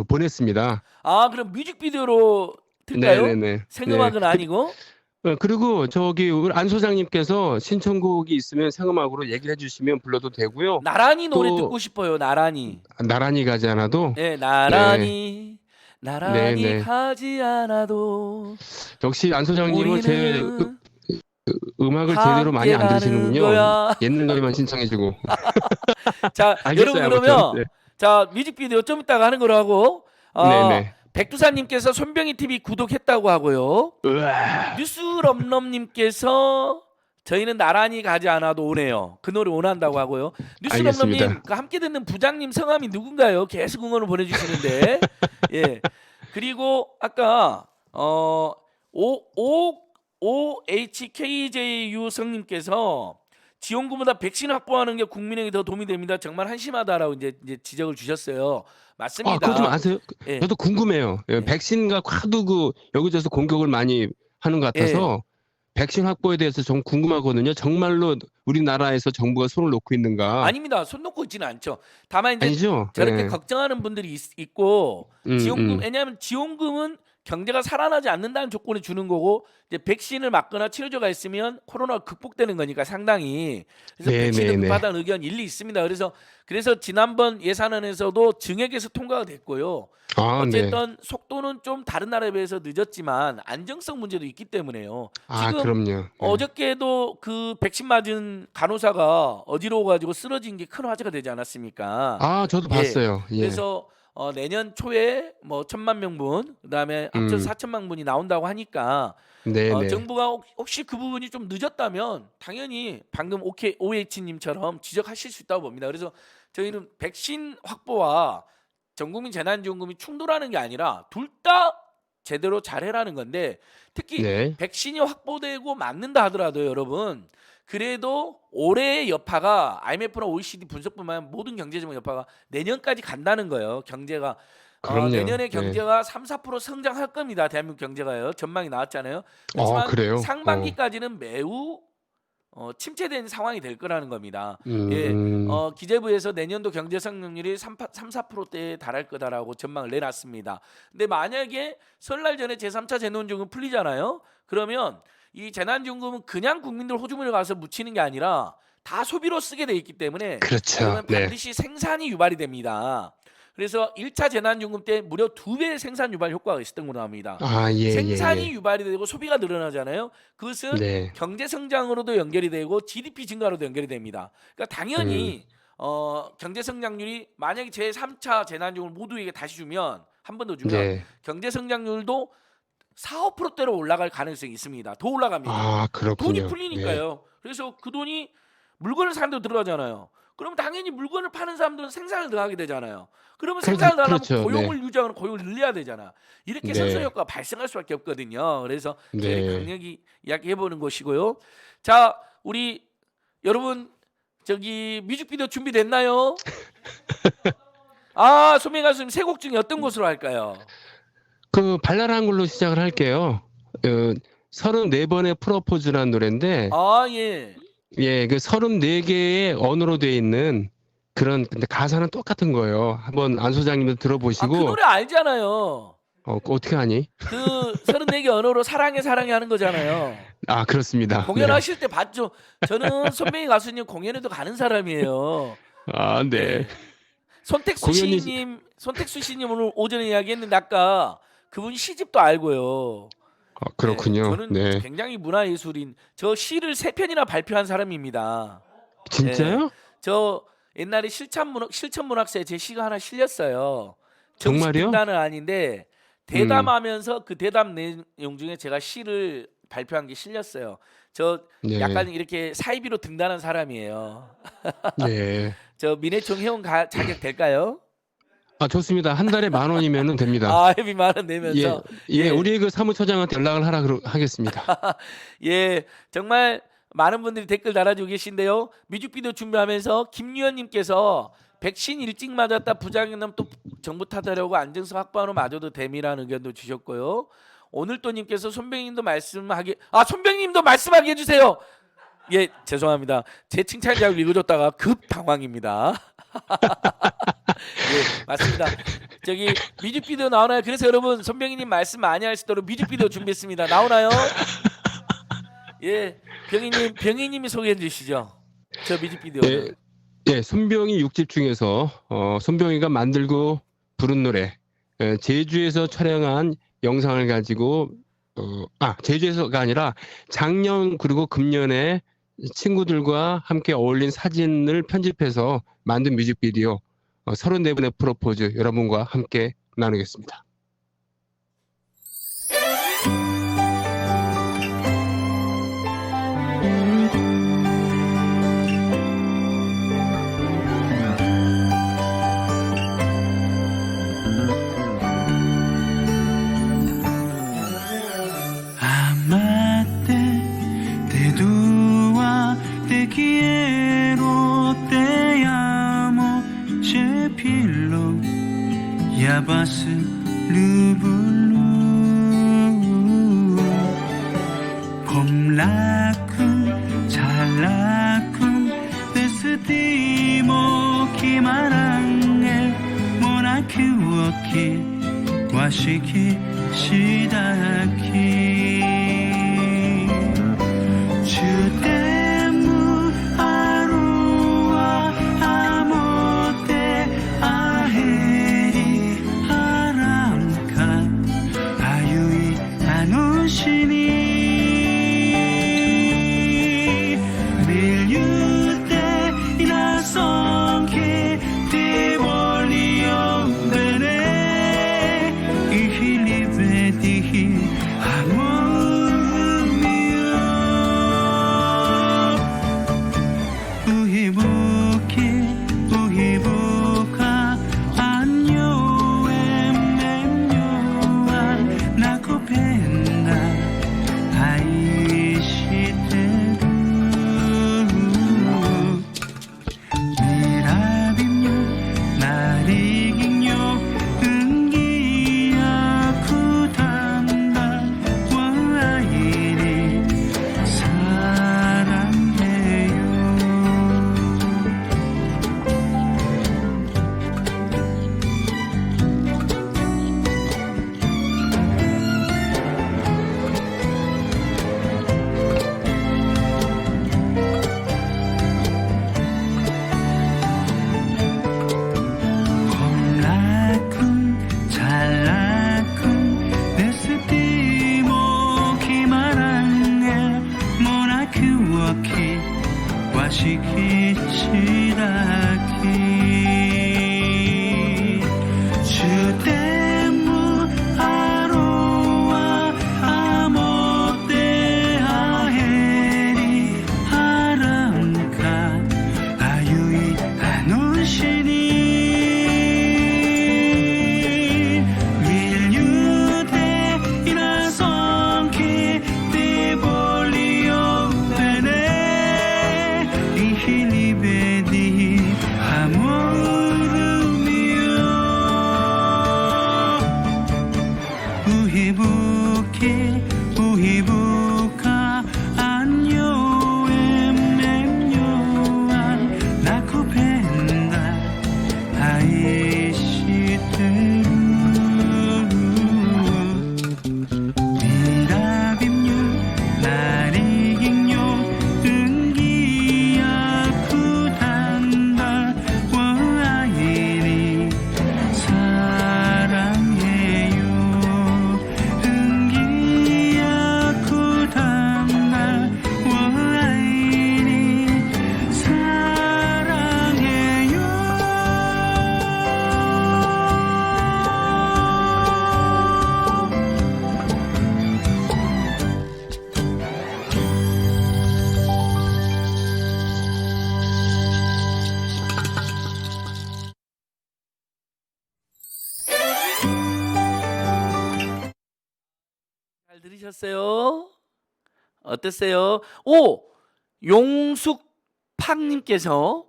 Speaker 2: 보냈습니다.
Speaker 1: 아 그럼 뮤직비디오로 틀까요?
Speaker 2: 네네네. 네.
Speaker 1: 생음악은 아니고?
Speaker 2: 그리고 저기 우리 안 소장님께서 신청곡이 있으면 생음악으로 얘기를 해주시면 불러도 되고요.
Speaker 1: 나란히 노래
Speaker 2: 또
Speaker 1: 듣고 싶어요. 나란히.
Speaker 2: 나란히 가지 않아도
Speaker 1: 네,
Speaker 2: 네,
Speaker 1: 나란히
Speaker 2: 네네.
Speaker 1: 가지 않아도
Speaker 2: 역시 안 소장님은 제
Speaker 1: 우리는
Speaker 2: 음악을 제대로 많이
Speaker 1: 함께
Speaker 2: 안
Speaker 1: 가는
Speaker 2: 들으시는군요.
Speaker 1: 거야.
Speaker 2: 옛날 노래만 신청해주고.
Speaker 1: 자, 여러분
Speaker 2: 알겠어요, 아무튼.
Speaker 1: 그러면 자 뮤직비디오 좀 이따가 하는 거로 하고
Speaker 2: 네네.
Speaker 1: 백두산님께서 손병희 TV 구독했다고 하고요.
Speaker 2: 으아.
Speaker 1: 뉴스럼럼님께서 저희는 나란히 가지 않아도 오네요. 그 노래 원한다고 하고요. 뉴스럼럼님
Speaker 2: 알겠습니다.
Speaker 1: 그 함께 듣는 부장님 성함이 누군가요? 계속 응원을 보내주시는데 예 그리고 아까 OHKJU 성님께서 지원금보다 백신 확보하는 게 국민에게 더 도움이 됩니다. 정말 한심하다라고 이제 지적을 주셨어요. 맞습니다.
Speaker 2: 그거 좀 아세요?
Speaker 1: 예,
Speaker 2: 저도 궁금해요.
Speaker 1: 예,
Speaker 2: 백신과 하도 여기저기서 공격을 많이 하는 것
Speaker 1: 예.
Speaker 2: 같아서 백신 확보에 대해서 좀 궁금하거든요. 정말로 우리나라에서 정부가 손을 놓고 있는가?
Speaker 1: 아닙니다. 손 놓고 있지는 않죠. 다만 이제
Speaker 2: 아니죠?
Speaker 1: 저렇게
Speaker 2: 네.
Speaker 1: 걱정하는 분들이 있고
Speaker 2: 음,
Speaker 1: 지원금
Speaker 2: 음.
Speaker 1: 왜냐하면 지원금은 경제가 살아나지 않는다는 조건에 주는 거고 이제 백신을 맞거나 치료제가 있으면 코로나가 극복되는 거니까 상당히 그래서
Speaker 2: 네,
Speaker 1: 백신도
Speaker 2: 네, 네.
Speaker 1: 급하다는 의견 일리 있습니다. 그래서 지난번 예산안에서도 증액에서 통과가 됐고요.
Speaker 2: 네.
Speaker 1: 어쨌든 속도는 좀 다른 나라에 비해서 늦었지만 안정성 문제도 있기 때문에요. 지금
Speaker 2: 그럼요. 네.
Speaker 1: 어저께도 그 백신 맞은 간호사가 어지러워가지고 쓰러진 게 큰 화제가 되지 않았습니까?
Speaker 2: 저도
Speaker 1: 예.
Speaker 2: 봤어요. 예.
Speaker 1: 그래서 내년 초에 뭐 1,000만 명분 그다음에 합쳐서 4천만 분이 나온다고 하니까
Speaker 2: 네네.
Speaker 1: 정부가 혹시 그 부분이 좀 늦었다면 당연히 방금 OH님처럼 지적하실 수 있다고 봅니다. 그래서 저희는 백신 확보와 전국민 재난지원금이 충돌하는 게 아니라 둘 다 제대로 잘해라는 건데 특히
Speaker 2: 네.
Speaker 1: 백신이 확보되고 맞는다 하더라도 여러분 그래도 올해의 여파가 IMF나 OECD 분석뿐만 아니라 모든 경제적 여파가 내년까지 간다는 거예요. 경제가
Speaker 2: 그럼요.
Speaker 1: 내년에
Speaker 2: 네.
Speaker 1: 경제가 3~4% 성장할 겁니다. 대한민국 경제가요. 전망이 나왔잖아요. 그렇지만
Speaker 2: 그래요?
Speaker 1: 상반기까지는 매우 침체된 상황이 될 거라는 겁니다. 예,
Speaker 2: 음,
Speaker 1: 기재부에서 내년도 경제 성장률이 3~4%대에 달할 거다라고 전망을 내놨습니다. 근데 만약에 설날 전에 제3차 재난지원금 풀리잖아요. 그러면 이 재난지원금은 그냥 국민들 호주머니에 가서 묻히는 게 아니라 다 소비로 쓰게 돼 있기 때문에
Speaker 2: 그렇죠.
Speaker 1: 그러면
Speaker 2: 네.
Speaker 1: 반드시 생산이 유발이 됩니다. 그래서 1차 재난지원금 때 무려 2배의 생산 유발 효과가 있었던 걸로 합니다.
Speaker 2: 예,
Speaker 1: 생산이
Speaker 2: 예.
Speaker 1: 유발이 되고 소비가 늘어나잖아요. 그것은
Speaker 2: 네.
Speaker 1: 경제 성장으로도 연결이 되고 GDP 증가로도 연결이 됩니다. 그러니까 당연히 경제 성장률이 만약에 제3차 재난지원금을 모두에게 다시 주면 한 번 더 주면
Speaker 2: 네.
Speaker 1: 경제 성장률도 4~5%대로 올라갈 가능성이 있습니다. 더 올라갑니다. 돈이
Speaker 2: 그렇군요. 네.
Speaker 1: 풀리니까요. 그래서 그 돈이 물건을 사는 데 들어가잖아요. 그럼 당연히 물건을 파는 사람들은 생산을 더 하게 되잖아요. 그러면 생산을 더 하려면
Speaker 2: 그렇죠.
Speaker 1: 고용을 유지하고 고용을 늘려야 되잖아. 이렇게
Speaker 2: 네.
Speaker 1: 선순 효과가 발생할 수밖에 없거든요. 그래서 저희
Speaker 2: 네.
Speaker 1: 강력히 이야기해 보는 것이고요. 자, 우리 여러분 저기 뮤직비디오 준비됐나요? 손명희 가수님 세 곡 중에 어떤 곳으로 할까요?
Speaker 2: 그 발랄한 걸로 시작을 할게요. 34번의 프로포즈라는 노래인데,
Speaker 1: 예.
Speaker 2: 예, 그 34개의 언어로 되어 있는 근데 가사는 똑같은 거예요. 한번 안 소장님도
Speaker 1: 그
Speaker 2: 들어보시고,
Speaker 1: 노래 알잖아요.
Speaker 2: 어떻게 하니?
Speaker 1: 그 34개 언어로 사랑해 하는 거잖아요.
Speaker 2: 그렇습니다. 네.
Speaker 1: 공연하실 때 봤죠. 저는 손명희 가수님 공연에도 가는 사람이에요.
Speaker 2: 네.
Speaker 1: 손택수
Speaker 2: 공연이-
Speaker 1: 씨님 오늘 오전에 이야기했는데 아까 그분 시집도 알고요.
Speaker 2: 그렇군요.
Speaker 1: 저는
Speaker 2: 네.
Speaker 1: 굉장히 문화예술인, 저 시를 3편이나 발표한 사람입니다.
Speaker 2: 진짜요?
Speaker 1: 저 옛날에 실천문학사에 제 시가 하나 실렸어요.
Speaker 2: 정말요?
Speaker 1: 등단은 아닌데 대담하면서 그 대담 내용 중에 제가 시를 발표한 게 실렸어요. 저
Speaker 2: 네.
Speaker 1: 약간 이렇게 사이비로 등단한 사람이에요.
Speaker 2: 네.
Speaker 1: 저 민해총 회원 자격 될까요?
Speaker 2: 좋습니다. 한 달에 10,000원이면 됩니다.
Speaker 1: 회비 10,000원 내면서
Speaker 2: 예, 우리 그 사무처장한테 연락을 하겠습니다.
Speaker 1: 예, 정말 많은 분들이 댓글 달아주고 계신데요. 뮤직비디오 준비하면서 김유현님께서 백신 일찍 맞았다 부작용 또 정부 탓하려고 안정성 확보하는 맞아도 됨이라는 의견도 주셨고요. 오늘또님께서 손병님도 말씀하게 손병님도 말씀하게 해주세요. 예, 죄송합니다. 제 칭찬 자료를 읽어줬다가 급 당황입니다. 예, 맞습니다. 저기 뮤직비디오 나오나요? 그래서 여러분 손병희님 말씀 많이 할 수 있도록 뮤직비디오 준비했습니다. 나오나요? 예, 병희님이 소개해 주시죠. 저 뮤직비디오.
Speaker 2: 예, 손병희 6집 중에서 손병희가 만들고 부른 노래, 제주에서 촬영한 영상을 가지고 제주에서가 아니라 작년 그리고 금년에 친구들과 함께 어울린 사진을 편집해서 만든 뮤직비디오 34번의 프로포즈 여러분과 함께 나누겠습니다.
Speaker 3: Amate te dua te quiero te amo cepillo yabas lubulu 봄라쿵 잘라쿵 데스티모 키마랑에 모나키워키 와시키 시다키 주데무 아루와 아모테 아헤리 아람카 아유이 아누시니 밀유테 이나성케 디볼리오 베네 이힐리베디히 아모
Speaker 1: 들으셨어요? 어땠어요? 오, 용숙팍님께서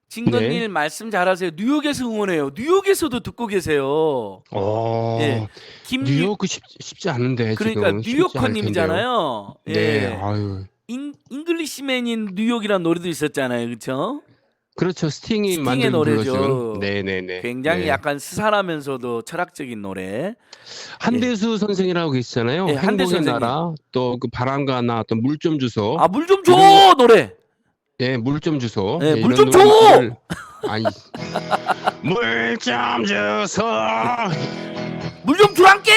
Speaker 1: 진건일
Speaker 2: 네.
Speaker 1: 말씀 잘하세요. 뉴욕에서 응원해요. 뉴욕에서도 듣고 계세요. 예, 김유
Speaker 2: 뉴욕 쉽지 않은데
Speaker 1: 그러니까
Speaker 2: 지금 쉽지 않을 텐데요.
Speaker 1: 뉴요커님이잖아요.
Speaker 2: 네,
Speaker 1: 예,
Speaker 2: 아유.
Speaker 1: 잉글리시맨인 뉴욕이란 노래도 있었잖아요, 그렇죠?
Speaker 2: 그렇죠. 스팅이
Speaker 1: 스팅의
Speaker 2: 불러준.
Speaker 1: 노래죠.
Speaker 2: 네네네.
Speaker 1: 굉장히
Speaker 2: 네.
Speaker 1: 약간 스산하면서도 철학적인 노래. 예,
Speaker 2: 한대수 선생이라고 계시잖아요.
Speaker 1: 예, 한대
Speaker 2: 행복의
Speaker 1: 선생님.
Speaker 2: 나라, 또 그 바람과 나, 또 물 좀 주소.
Speaker 1: 아, 물 좀 줘!
Speaker 2: 이런 거,
Speaker 1: 노래.
Speaker 2: 예, 물 좀 주소.
Speaker 1: 예,
Speaker 2: 예,
Speaker 1: 물
Speaker 2: 이런
Speaker 1: 좀 줘!
Speaker 2: 노래를, 아니, 물 좀 주소.
Speaker 1: 물 좀 줄안게!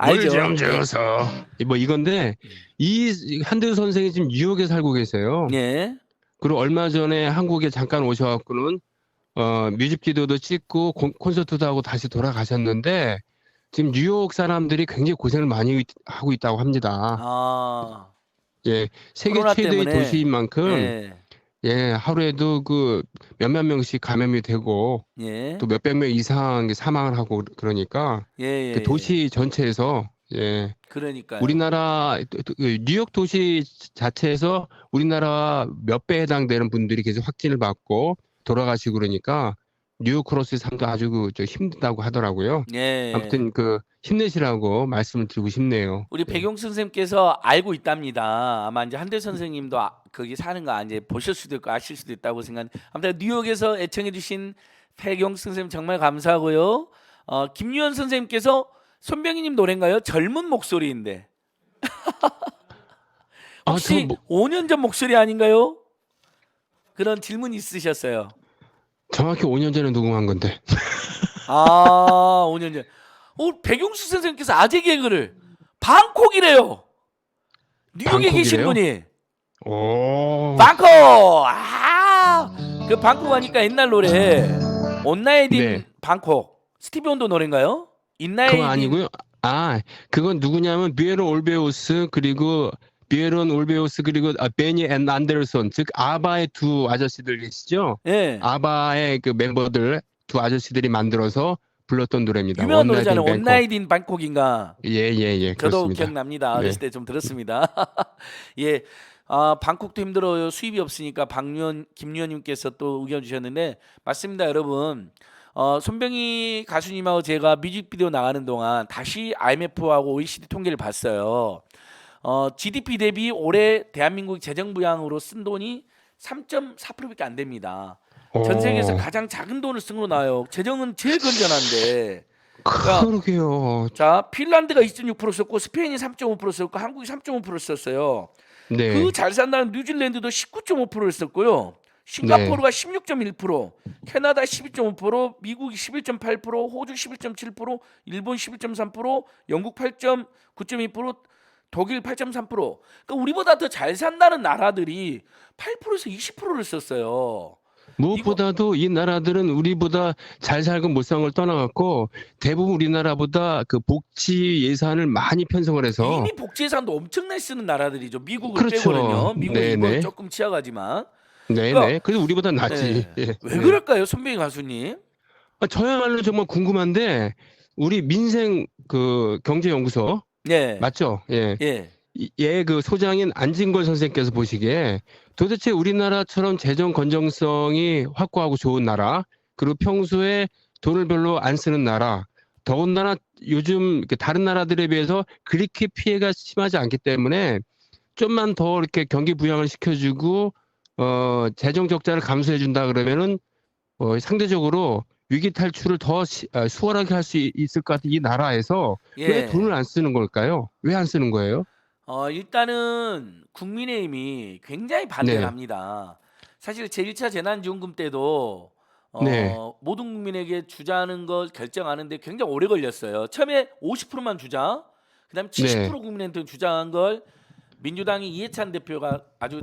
Speaker 2: 물
Speaker 1: 알죠?
Speaker 2: 좀 주소. 뭐 이건데, 이 한대수 선생이 지금 뉴욕에 살고 계세요.
Speaker 1: 예.
Speaker 2: 그리고 얼마 전에 한국에 잠깐 오셔갖고는 뮤직비디오도 찍고 콘서트도 하고 다시 돌아가셨는데 지금 뉴욕 사람들이 굉장히 고생을 많이 하고 있다고 합니다.
Speaker 1: 아,
Speaker 2: 예, 세계
Speaker 1: 코로나
Speaker 2: 최대의
Speaker 1: 때문에.
Speaker 2: 도시인 만큼
Speaker 1: 예.
Speaker 2: 예, 하루에도 그 몇몇 명씩 감염이 되고
Speaker 1: 예.
Speaker 2: 또 몇백 명 이상 사망을 하고 그러니까
Speaker 1: 예, 예,
Speaker 2: 그
Speaker 1: 예.
Speaker 2: 도시 전체에서 예,
Speaker 1: 그러니까요.
Speaker 2: 우리나라 그 뉴욕 도시 자체에서 우리나라 몇 배에 해당되는 분들이 계속 확진을 받고 돌아가시고 그러니까 뉴욕으로서의 삶도 아주 저 힘들다고 하더라고요.
Speaker 1: 예.
Speaker 2: 아무튼 그 힘내시라고 말씀을 드리고 싶네요.
Speaker 1: 우리
Speaker 2: 예.
Speaker 1: 백용 선생님께서 알고 있답니다. 아마 이제 한대 선생님도 거기 사는 거 이제 보실 수도 있고 아실 수도 있다고 생각합니다. 아무튼 뉴욕에서 애청해주신 백용 선생님 정말 감사하고요. 김유현 선생님께서 손병희님 노래인가요? 젊은 목소리인데 혹시 5년 전 목소리 아닌가요? 그런 질문 있으셨어요.
Speaker 2: 정확히 5년 전에 녹음한 건데.
Speaker 1: 아, 5년 전. 백용수 선생님께서 아재 개그를 방콕이래요. 뉴욕에 계신
Speaker 2: 방콕이래요?
Speaker 1: 분이.
Speaker 2: 오.
Speaker 1: 방콕. 그 방콕 하니까 옛날 노래. 온나이딘
Speaker 2: 네.
Speaker 1: 방콕. 스티비 원더 노래인가요? 인나이딘.
Speaker 2: 그건 아니고요. 그건 누구냐면 비에론 올베우스 그리고 베니 앤 안데르손 즉 아바의 두 아저씨들 계시죠?
Speaker 1: 예.
Speaker 2: 아바의 그 멤버들 두 아저씨들이 만들어서 불렀던 노래입니다.
Speaker 1: 유명한 노래잖아요.
Speaker 2: 뱅콕.
Speaker 1: 온나이딘 방콕인가.
Speaker 2: 예,
Speaker 1: 저도
Speaker 2: 그렇습니다.
Speaker 1: 기억납니다.
Speaker 2: 네.
Speaker 1: 어렸을 때 좀 들었습니다. 예. 방콕도 힘들어요. 수입이 없으니까 김유현님께서 또 의견 주셨는데 맞습니다, 여러분. 손병희 가수님하고 제가 뮤직비디오 나가는 동안 다시 IMF하고 OECD 통계를 봤어요. GDP 대비 올해 대한민국 재정 부양으로 쓴 돈이 3.4%밖에 안 됩니다. 전 세계에서 가장 작은 돈을 쓴 걸로 나와요. 재정은 제일 건전한데.
Speaker 2: 그러게요.
Speaker 1: 자, 핀란드가 2.6% 썼고 스페인이 3.5% 썼고 한국이 3.5% 썼어요.
Speaker 2: 네.
Speaker 1: 그 잘 산다는 뉴질랜드도 19.5%를 썼고요. 싱가포르가 16.1%, 캐나다 12.5%, 미국이 11.8%, 호주 11.7%, 일본 11.3%, 영국 8.9.2%, 독일 8.3%. 그러니까 우리보다 더 잘 산다는 나라들이 8%에서 20%를 썼어요.
Speaker 2: 무엇보다도 이 나라들은 우리보다 잘 살고 못 사는 걸 떠나갖고 대부분 우리나라보다 그 복지 예산을 많이 편성을 해서
Speaker 1: 이미 복지 예산도 엄청나게 쓰는 나라들이죠. 미국을
Speaker 2: 그렇죠.
Speaker 1: 빼고는요. 미국은
Speaker 2: 네네.
Speaker 1: 일본은 조금 치아가지만.
Speaker 2: 네네.
Speaker 1: 그러니까,
Speaker 2: 그래서 우리보다 낫지.
Speaker 1: 예.
Speaker 2: 예.
Speaker 1: 왜 그럴까요, 손병희 가수님?
Speaker 2: 저야말로 정말 궁금한데 우리 민생 그 경제연구소
Speaker 1: 네.
Speaker 2: 맞죠? 예.
Speaker 1: 예.
Speaker 2: 그 소장인 안진걸 선생님께서 보시기에 도대체 우리나라처럼 재정 건전성이 확고하고 좋은 나라 그리고 평소에 돈을 별로 안 쓰는 나라 더군다나 요즘 다른 나라들에 비해서 그렇게 피해가 심하지 않기 때문에 좀만 더 이렇게 경기 부양을 시켜주고 재정 적자를 감소해 준다 그러면은 상대적으로 위기 탈출을 더 수월하게 할 수 있을 것 같은 이 나라에서 왜 돈을 안 쓰는 걸까요? 왜 안 쓰는 거예요?
Speaker 1: 일단은 국민의힘이 굉장히 반대를
Speaker 2: 네.
Speaker 1: 합니다. 사실 제1차 재난지원금 때도
Speaker 2: 네.
Speaker 1: 모든 국민에게 주자는 걸 결정하는데 굉장히 오래 걸렸어요. 처음에 50%만 주자, 그다음에 70%
Speaker 2: 네.
Speaker 1: 국민한테 주장한 걸 민주당이 이해찬 대표가 아주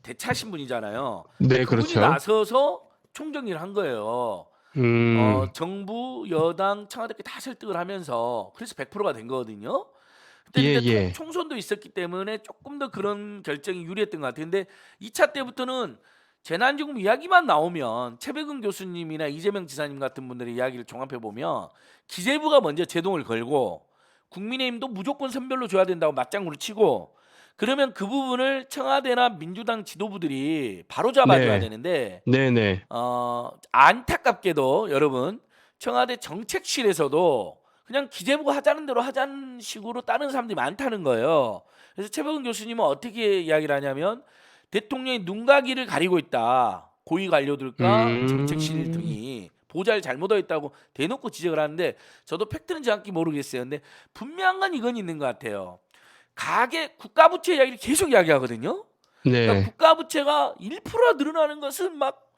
Speaker 1: 대차 신분이잖아요.
Speaker 2: 네,
Speaker 1: 그분이
Speaker 2: 그렇죠.
Speaker 1: 나서서 총정리를 한 거예요. 정부, 여당, 청와대께 다 설득을 하면서 그래서 100%가 된 거거든요. 그때
Speaker 2: 예.
Speaker 1: 총선도 있었기 때문에 조금 더 그런 결정이 유리했던 것 같아요. 근데 2차 때부터는 재난지원금 이야기만 나오면 최백은 교수님이나 이재명 지사님 같은 분들의 이야기를 종합해 보면 기재부가 먼저 제동을 걸고 국민의힘도 무조건 선별로 줘야 된다고 맞장구를 치고 그러면 그 부분을 청와대나 민주당 지도부들이 바로 잡아줘야
Speaker 2: 네.
Speaker 1: 되는데
Speaker 2: 네네.
Speaker 1: 안타깝게도 여러분 청와대 정책실에서도 그냥 기재부가 하자는 대로 하자는 식으로 다른 사람들이 많다는 거예요. 그래서 최백은 교수님은 어떻게 이야기를 하냐면 대통령이 눈과 귀를 가리고 있다. 고위 관료들과 정책실 등이 보좌를 잘못하고 있다고 대놓고 지적을 하는데 저도 팩트는 정확히 모르겠어요. 근데 분명한 건 이건 있는 것 같아요. 국가부채 이야기를 계속 이야기하거든요. 그러니까
Speaker 2: 네.
Speaker 1: 국가부채가 1%가 늘어나는 것은 막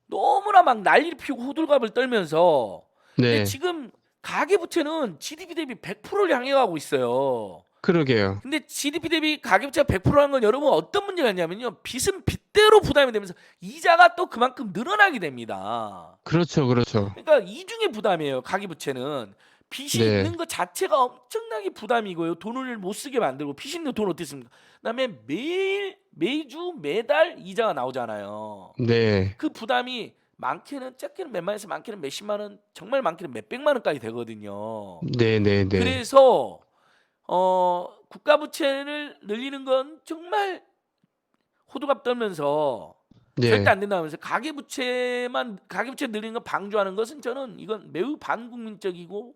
Speaker 1: 너무나 막 난리를 피우고 호들갑을 떨면서 근데
Speaker 2: 네.
Speaker 1: 지금 가계부채는 GDP 대비 100%를 향해 가고 있어요.
Speaker 2: 그러게요.
Speaker 1: 근데 GDP 대비 가계부채가 100%라는 건 여러분 어떤 문제가 있냐면요. 빚은 빚대로 부담이 되면서 이자가 또 그만큼 늘어나게 됩니다.
Speaker 2: 그렇죠. 그렇죠.
Speaker 1: 그러니까 이중의 부담이에요. 가계부채는 빚이
Speaker 2: 네.
Speaker 1: 있는 것 자체가 엄청나게 부담이고요. 돈을 못 쓰게 만들고 빚 있는 돈 어떻게 씁니까? 그다음에 매주 매달 이자가 나오잖아요.
Speaker 2: 네.
Speaker 1: 그 부담이 많게는 작게는 몇만에서 많게는 몇십만 원, 정말 많게는 몇백만 원까지 되거든요.
Speaker 2: 네네네.
Speaker 1: 그래서 국가 부채를 늘리는 건 정말 호들갑 떨면서
Speaker 2: 네.
Speaker 1: 절대 안 된다면서 가계 부채 늘리는 거 방조하는 것은 저는 이건 매우 반국민적이고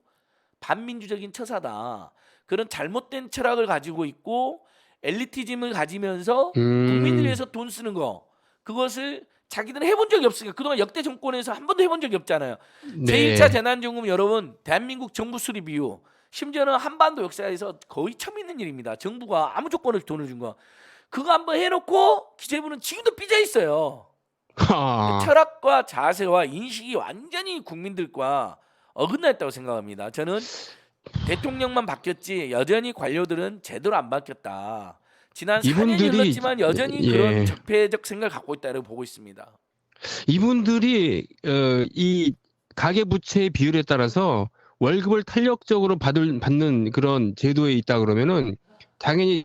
Speaker 1: 반민주적인 처사다. 그런 잘못된 철학을 가지고 있고 엘리티즘을 가지면서 국민을 위해서 돈 쓰는 거 그것을 자기들은 해본 적이 없으니까 그동안 역대 정권에서 한 번도 해본 적이 없잖아요.
Speaker 2: 네.
Speaker 1: 제1차 재난지원금 여러분 대한민국 정부 수립 이후 심지어는 한반도 역사에서 거의 처음 있는 일입니다. 정부가 아무 조건을 돈을 준 거. 그거 한번 해놓고 기재부는 지금도 삐져 있어요.
Speaker 2: 하.
Speaker 1: 철학과 자세와 인식이 완전히 국민들과 어긋나 있다고 생각합니다. 저는 대통령만 바뀌었지 여전히 관료들은 제대로 안 바뀌었다. 지난 4년이
Speaker 2: 이분들이
Speaker 1: 흘렀지만 여전히
Speaker 2: 예.
Speaker 1: 그런 적폐적 생각을 갖고 있다고 보고 있습니다.
Speaker 2: 이분들이 이 가계 부채의 비율에 따라서 월급을 탄력적으로 받는 그런 제도에 있다 그러면은 당연히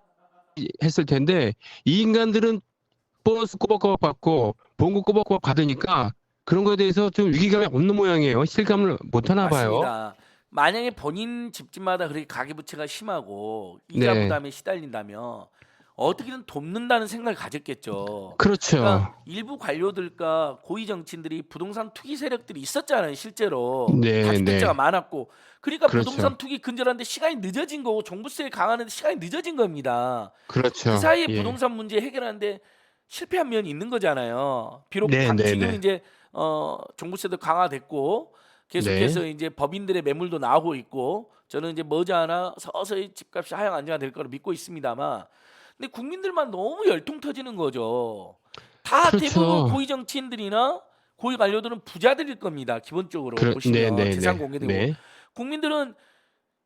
Speaker 2: 했을 텐데 이 인간들은 보너스 꼬박꼬박 받고 봉급 꼬박꼬박 받으니까 그런 거에 대해서 좀 위기감이 없는 모양이에요. 실감을 못 하나 봐요.
Speaker 1: 맞습니다. 만약에 본인 집집마다 그렇게 가계부채가 심하고 이자
Speaker 2: 네.
Speaker 1: 부담에 시달린다면 어떻게든 돕는다는 생각을 가졌겠죠.
Speaker 2: 그렇죠.
Speaker 1: 그러니까 일부 관료들과 고위 정치인들이 부동산 투기 세력들이 있었잖아요. 실제로
Speaker 2: 네,
Speaker 1: 다주택자가
Speaker 2: 네.
Speaker 1: 많았고 그러니까
Speaker 2: 그렇죠.
Speaker 1: 부동산 투기 근절하는데 시간이 늦어진 거고 종부세 강화하는데 시간이 늦어진 겁니다.
Speaker 2: 그렇죠.
Speaker 1: 그 사이에
Speaker 2: 예.
Speaker 1: 부동산 문제 해결하는데 실패한 면이 있는 거잖아요. 비록
Speaker 2: 네, 네,
Speaker 1: 지금
Speaker 2: 네.
Speaker 1: 이제 종부세도 강화됐고 계속해서 이제 법인들의 매물도 나오고 있고 저는 이제 머지않아 서서히 집값이 하향 안정화 될 거로 믿고 있습니다만 근데 국민들만 너무 열통 터지는 거죠. 다
Speaker 2: 그렇죠.
Speaker 1: 대부분 고위 정치인들이나 고위 관료들은 부자들일 겁니다. 기본적으로 보시면
Speaker 2: 네, 네,
Speaker 1: 재산
Speaker 2: 네.
Speaker 1: 공개되고
Speaker 2: 네.
Speaker 1: 국민들은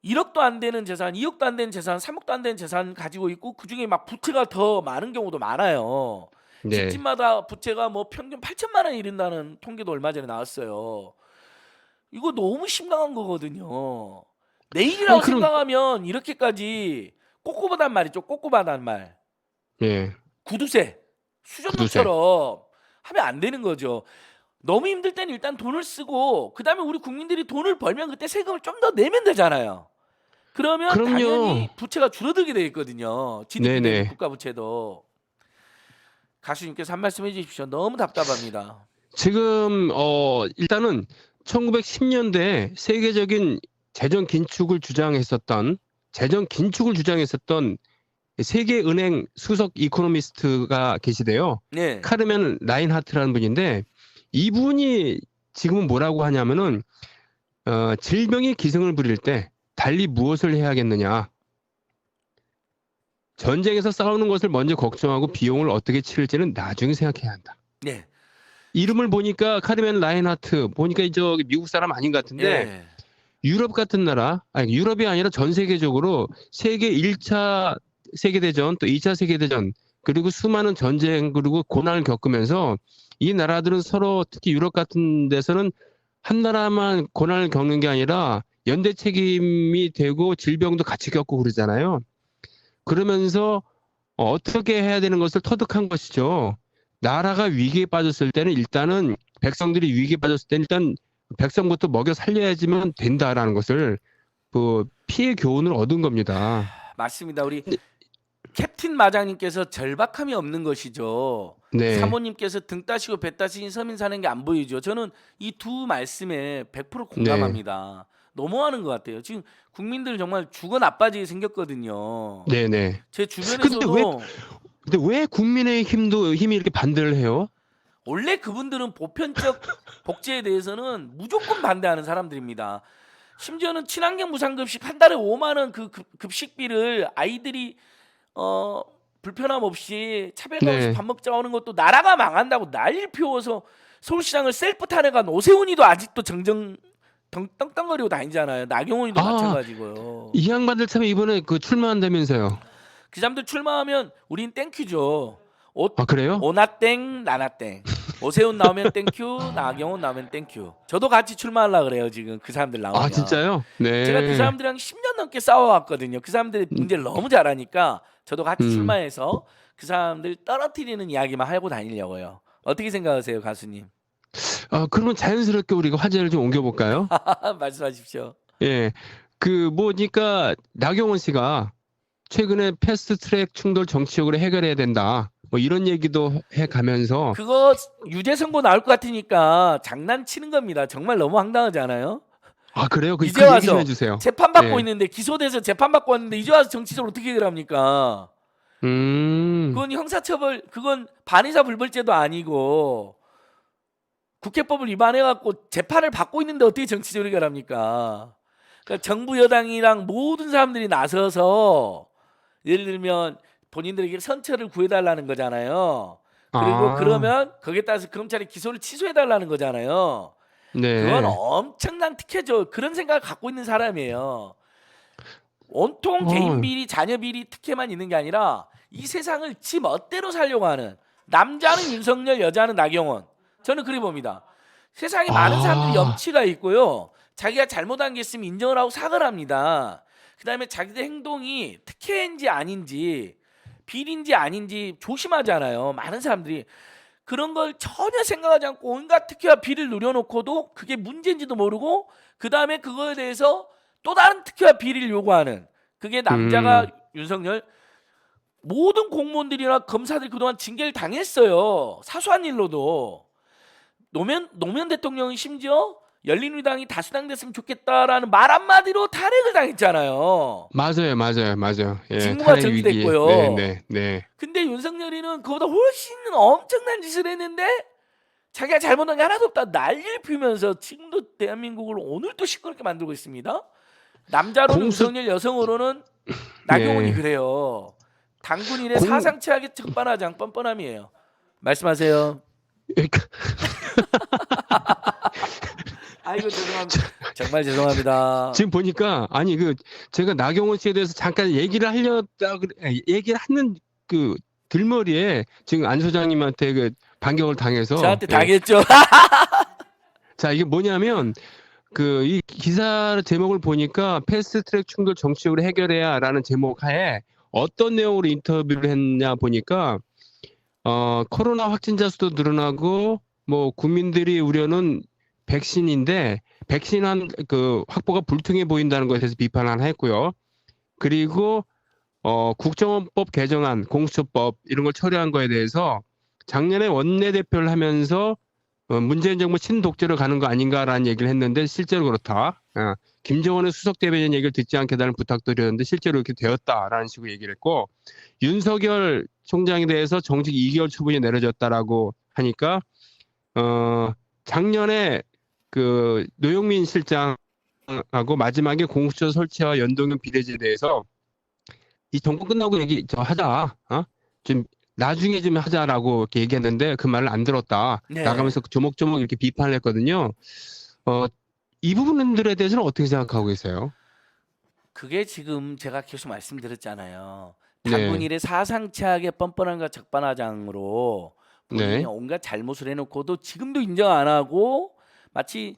Speaker 1: 1억도 안 되는 재산, 2억도 안 되는 재산, 3억도 안 되는 재산 가지고 있고 그 중에 막 부채가 더 많은 경우도 많아요.
Speaker 2: 네.
Speaker 1: 집집마다 부채가 뭐 평균 8천만 원이 이른다는 통계도 얼마 전에 나왔어요. 이거 너무 심각한 거거든요. 내일이라고
Speaker 2: 그럼-
Speaker 1: 생각하면 이렇게까지 꼼꼼하단 말이죠. 꼼꼼하단 말.
Speaker 2: 예.
Speaker 1: 구두쇠, 수전노처럼 하면 안 되는 거죠. 너무 힘들 때는 일단 돈을 쓰고 그다음에 우리 국민들이 돈을 벌면 그때 세금을 좀 더 내면 되잖아요. 그러면
Speaker 2: 그럼요.
Speaker 1: 당연히 부채가 줄어들게 돼 있거든요. GDP 대비
Speaker 2: 네네.
Speaker 1: 국가 부채도. 가수님께서 한 말씀 해주십시오. 너무 답답합니다.
Speaker 2: 지금 일단은 1910년대 세계적인 재정 긴축을 주장했었던 세계은행 수석 이코노미스트가 계시대요.
Speaker 1: 네.
Speaker 2: 카르멘 라인하트라는 분인데 이분이 지금은 뭐라고 하냐면은 질병이 기승을 부릴 때 달리 무엇을 해야겠느냐. 전쟁에서 싸우는 것을 먼저 걱정하고 비용을 어떻게 치를지는 나중에 생각해야 한다.
Speaker 1: 네.
Speaker 2: 이름을 보니까 카르멘 라인하트 보니까 저기 미국 사람 아닌 것 같은데
Speaker 1: 네.
Speaker 2: 유럽 같은 나라, 아니 유럽이 아니라 전 세계적으로 세계 1차 세계대전 또 2차 세계대전 그리고 수많은 전쟁 그리고 고난을 겪으면서 이 나라들은 서로 특히 유럽 같은 데서는 한 나라만 고난을 겪는 게 아니라 연대 책임이 되고 질병도 같이 겪고 그러잖아요. 그러면서 어떻게 해야 되는 것을 터득한 것이죠. 나라가 위기에 빠졌을 때는 일단은 백성들이 위기에 빠졌을 때는 일단 백성부터 먹여 살려야지만 된다라는 것을 뭐 피해 교훈을 얻은 겁니다.
Speaker 1: 맞습니다. 우리 캡틴 마장님께서 절박함이 없는 것이죠.
Speaker 2: 네,
Speaker 1: 사모님께서 등 따시고 배 따시니 서민 사는 게 안 보이죠. 저는 이 두 말씀에 100%
Speaker 2: 네,
Speaker 1: 공감합니다. 너무하는 것 같아요. 지금 국민들 정말 죽어 나빠지게 생겼거든요.
Speaker 2: 네, 네.
Speaker 1: 제
Speaker 2: 근데
Speaker 1: 주변에서도
Speaker 2: 왜 국민의힘도 힘이 이렇게 반대를 해요?
Speaker 1: 원래 그분들은 보편적 복지에 대해서는 무조건 반대하는 사람들입니다. 심지어는 친환경 무상급식 한 달에 5만 원 그 급식비를 아이들이 불편함 없이 차별감 없이
Speaker 2: 네.
Speaker 1: 밥 먹자 하는 것도 나라가 망한다고 난리를 피워서 서울시장을 셀프 탄핵한 오세훈이도 아직도 떵떵거리고 다니잖아요. 나경원이도
Speaker 2: 아,
Speaker 1: 마찬가지고요.
Speaker 2: 이 양반들 참 이번에 그 출마한다면서요.
Speaker 1: 그 사람들 출마하면 우린 땡큐죠.
Speaker 2: 아, 그래요?
Speaker 1: 오나땡 나나땡. 오세훈 나오면 땡큐, 나경원 나오면 땡큐. 저도 같이 출마하려고 그래요 지금 그 사람들 나오면.
Speaker 2: 아, 진짜요?
Speaker 1: 제가 그
Speaker 2: 네.
Speaker 1: 사람들이랑 10년 넘게 싸워왔거든요. 그 사람들이 문제를 너무 잘하니까 저도 같이
Speaker 2: 음.
Speaker 1: 출마해서 그 사람들 떨어뜨리는 이야기만 하고 다니려고요. 어떻게 생각하세요, 가수님?
Speaker 2: 그러면 자연스럽게 우리가 화제를 좀 옮겨볼까요?
Speaker 1: 말씀하십시오.
Speaker 2: 예. 그 뭐니까 나경원 씨가 최근에 패스트트랙 충돌 정치적으로 해결해야 된다. 뭐 이런 얘기도 해가면서
Speaker 1: 그거 유죄 선고 나올 것 같으니까 장난치는 겁니다. 정말 너무 황당하지 않아요?
Speaker 2: 그래요? 그
Speaker 1: 이제
Speaker 2: 얘기 좀
Speaker 1: 와서
Speaker 2: 해주세요.
Speaker 1: 재판 받고
Speaker 2: 네.
Speaker 1: 있는데 기소돼서 재판 받고 왔는데 이제 와서 정치적으로 어떻게 해결합니까?
Speaker 2: 음,
Speaker 1: 그건 형사처벌, 그건 반의사 불벌죄도 아니고 국회법을 위반해갖고 재판을 받고 있는데 어떻게 정치적으로 해결합니까? 그러니까 정부 여당이랑 모든 사람들이 나서서 예를 들면 본인들에게 선처를 구해달라는 거잖아요. 그리고 그러면 거기에 따라서 검찰이 기소를 취소해달라는 거잖아요.
Speaker 2: 네.
Speaker 1: 그건 엄청난 특혜죠. 그런 생각을 갖고 있는 사람이에요. 온통 개인
Speaker 2: 어,
Speaker 1: 비리, 자녀 비리 특혜만 있는 게 아니라 이 세상을 지 멋대로 살려고 하는 남자는 윤석열, 여자는 나경원. 저는 그렇게 봅니다. 세상에 많은 사람들이
Speaker 2: 아,
Speaker 1: 염치가 있고요. 자기가 잘못한 게 있으면 인정을 하고 사과를 합니다. 그다음에 자기들 행동이 특혜인지 아닌지 비리인지 아닌지 조심하잖아요. 많은 사람들이 그런 걸 전혀 생각하지 않고 온갖 특혜와 비리를 누려놓고도 그게 문제인지도 모르고 그 다음에 그거에 대해서 또 다른 특혜와 비리를 요구하는 그게 남자가
Speaker 2: 음,
Speaker 1: 윤석열 모든 공무원들이나 검사들이 그동안 징계를 당했어요. 사소한 일로도 노무현 대통령이 심지어 열린우리당이 다수당 됐으면 좋겠다라는 말 한마디로 탄핵을 당했잖아요.
Speaker 2: 맞아요. 예,
Speaker 1: 직무가
Speaker 2: 탄핵 위기에.
Speaker 1: 정지됐고요.
Speaker 2: 네.
Speaker 1: 근데 윤석열이는 그보다 훨씬 엄청난 짓을 했는데 자기가 잘못한 게 하나도 없다 난리를 피우면서 지금도 대한민국을 오늘도 시끄럽게 만들고 있습니다. 남자로는
Speaker 2: 공수,
Speaker 1: 윤석열, 여성으로는 나경원이
Speaker 2: 네.
Speaker 1: 그래요. 당군 일에
Speaker 2: 공,
Speaker 1: 사상치하게 적반하장 뻔뻔함이에요. 말씀하세요.
Speaker 2: 그러니까
Speaker 1: 아이고 죄송합니다. 정말 죄송합니다.
Speaker 2: 지금 보니까 아니 제가 나경원 씨에 대해서 잠깐 얘기를 하는 그 들머리에 지금 안 소장님한테 그 반격을 당해서
Speaker 1: 저한테
Speaker 2: 예.
Speaker 1: 당했죠.
Speaker 2: 자, 이게 뭐냐면 이 기사 제목을 보니까 패스트트랙 충돌 정치적으로 해결해야라는 제목 하에 어떤 내용으로 인터뷰를 했냐 보니까 코로나 확진자 수도 늘어나고 뭐 국민들이 우려는 백신인데 백신 확보가 불투명해 보인다는 것에 대해서 비판을 하나 했고요. 그리고 국정원법 개정안, 공수처법 이런 걸 처리한 거에 대해서 작년에 원내대표를 하면서 문재인 정부 친독재로 가는 거 아닌가라는 얘기를 했는데 실제로 그렇다. 김정은의 수석 대변인 얘기를 듣지 않게 달라는 부탁도 드렸는데 실제로 이렇게 되었다라는 식으로 얘기를 했고 윤석열 총장에 대해서 정직 2개월 처분이 내려졌다라고 하니까 작년에 그 노영민 실장하고 마지막에 공수처 설치와 연동형 비례제에 대해서 이 정권 끝나고 얘기 하자. 좀 나중에 좀 하자라고 이렇게 얘기했는데 그 말을 안 들었다.
Speaker 1: 네.
Speaker 2: 나가면서 조목조목 이렇게 비판을 했거든요. 이 부분들에 대해서는 어떻게 생각하고 계세요?
Speaker 1: 그게 지금 제가 계속 말씀드렸잖아요.
Speaker 2: 네.
Speaker 1: 당군 일에 사상치하게 뻔뻔한과 적반하장으로 본인이
Speaker 2: 네.
Speaker 1: 온갖 잘못을 해놓고도 지금도 인정 안 하고 마치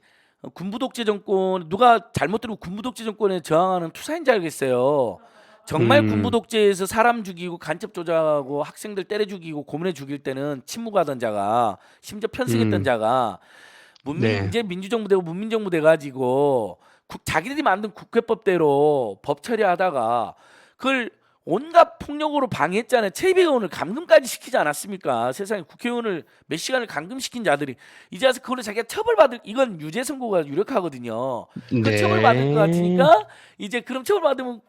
Speaker 1: 군부 독재 정권 누가 잘못 들고 군부 독재 정권에 저항하는 투사인 줄 알겠어요. 정말 군부 독재에서 사람 죽이고 간첩 조작하고 학생들 때려 죽이고 고문해 죽일 때는 침묵하던 자가 심지어 편승했던 자가
Speaker 2: 네.
Speaker 1: 이제 민주정부 되고 문민정부 돼가지고 자기들이 만든 국회법대로 법 처리하다가 그걸 온갖 폭력으로 방해했잖아요. 최고위원을 감금까지 시키지 않았습니까? 세상에 국회의원을 몇 시간을 감금시킨 자들이 이제 와서 그걸로 자기가 처벌받을, 이건 유죄 선고가 유력하거든요. 그
Speaker 2: 네.
Speaker 1: 처벌받을 것 같으니까 이제 그럼 처벌받으면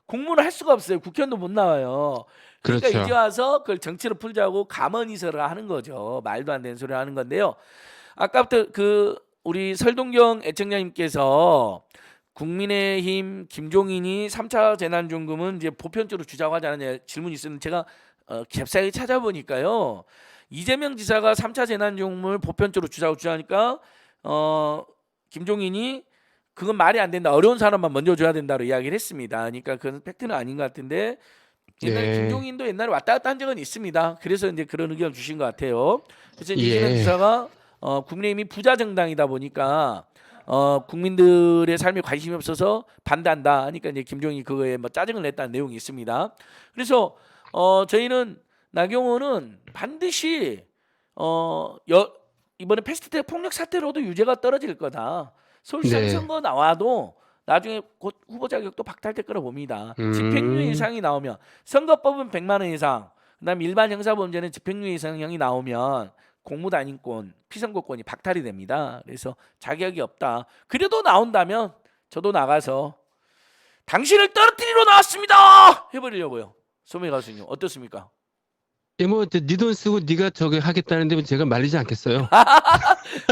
Speaker 1: 공무를 할 수가 없어요. 국회의원도 못 나와요. 그러니까
Speaker 2: 그렇죠.
Speaker 1: 이제 와서 그걸 정치로 풀자고 감언이설을 하는 거죠. 말도 안 되는 소리를 하는 건데요. 아까부터 그 우리 설동경 애청자님께서 국민의힘 김종인이 3차 재난지원금은 이제 보편적으로 주자고 하지 않느냐 질문이 있었는데 제가 잽싸게 찾아보니까요. 이재명 지사가 3차 재난지원금을 보편적으로 주자고 주장하니까 김종인이 그건 말이 안 된다. 어려운 사람만 먼저 줘야 된다고 이야기를 했습니다. 그러니까 그건 팩트는 아닌 것 같은데 옛날에
Speaker 2: 예.
Speaker 1: 김종인도 옛날에 왔다 갔다 한 적은 있습니다. 그래서 이제 그런 의견을 주신 것 같아요. 그래서 이재명
Speaker 2: 예.
Speaker 1: 지사가 국민의힘이 부자 정당이다 보니까 국민들의 삶에 관심이 없어서 반대한다 하니까 이제 김종인이 그거에 뭐 짜증을 냈다는 내용이 있습니다. 그래서 저희는 나경원은 반드시 이번에 패스트트랙 폭력 사태로도 유죄가 떨어질 거다. 서울시장
Speaker 2: 네.
Speaker 1: 선거 나와도 나중에 곧 후보 자격도 박탈될 거라 봅니다. 집행유예 이상이 나오면 선거법은 100만 원 이상, 그다음 일반 형사범죄는 집행유예 이상형이 나오면 공무단임권, 피선거권이 박탈이 됩니다. 그래서 자격이 없다. 그래도 나온다면 저도 나가서 당신을 떨어뜨리러 나왔습니다 해버리려고요. 소매 가수님 어떻습니까?
Speaker 2: 예, 뭐, 네 돈 쓰고 네가 저기 하겠다는데 제가 말리지 않겠어요.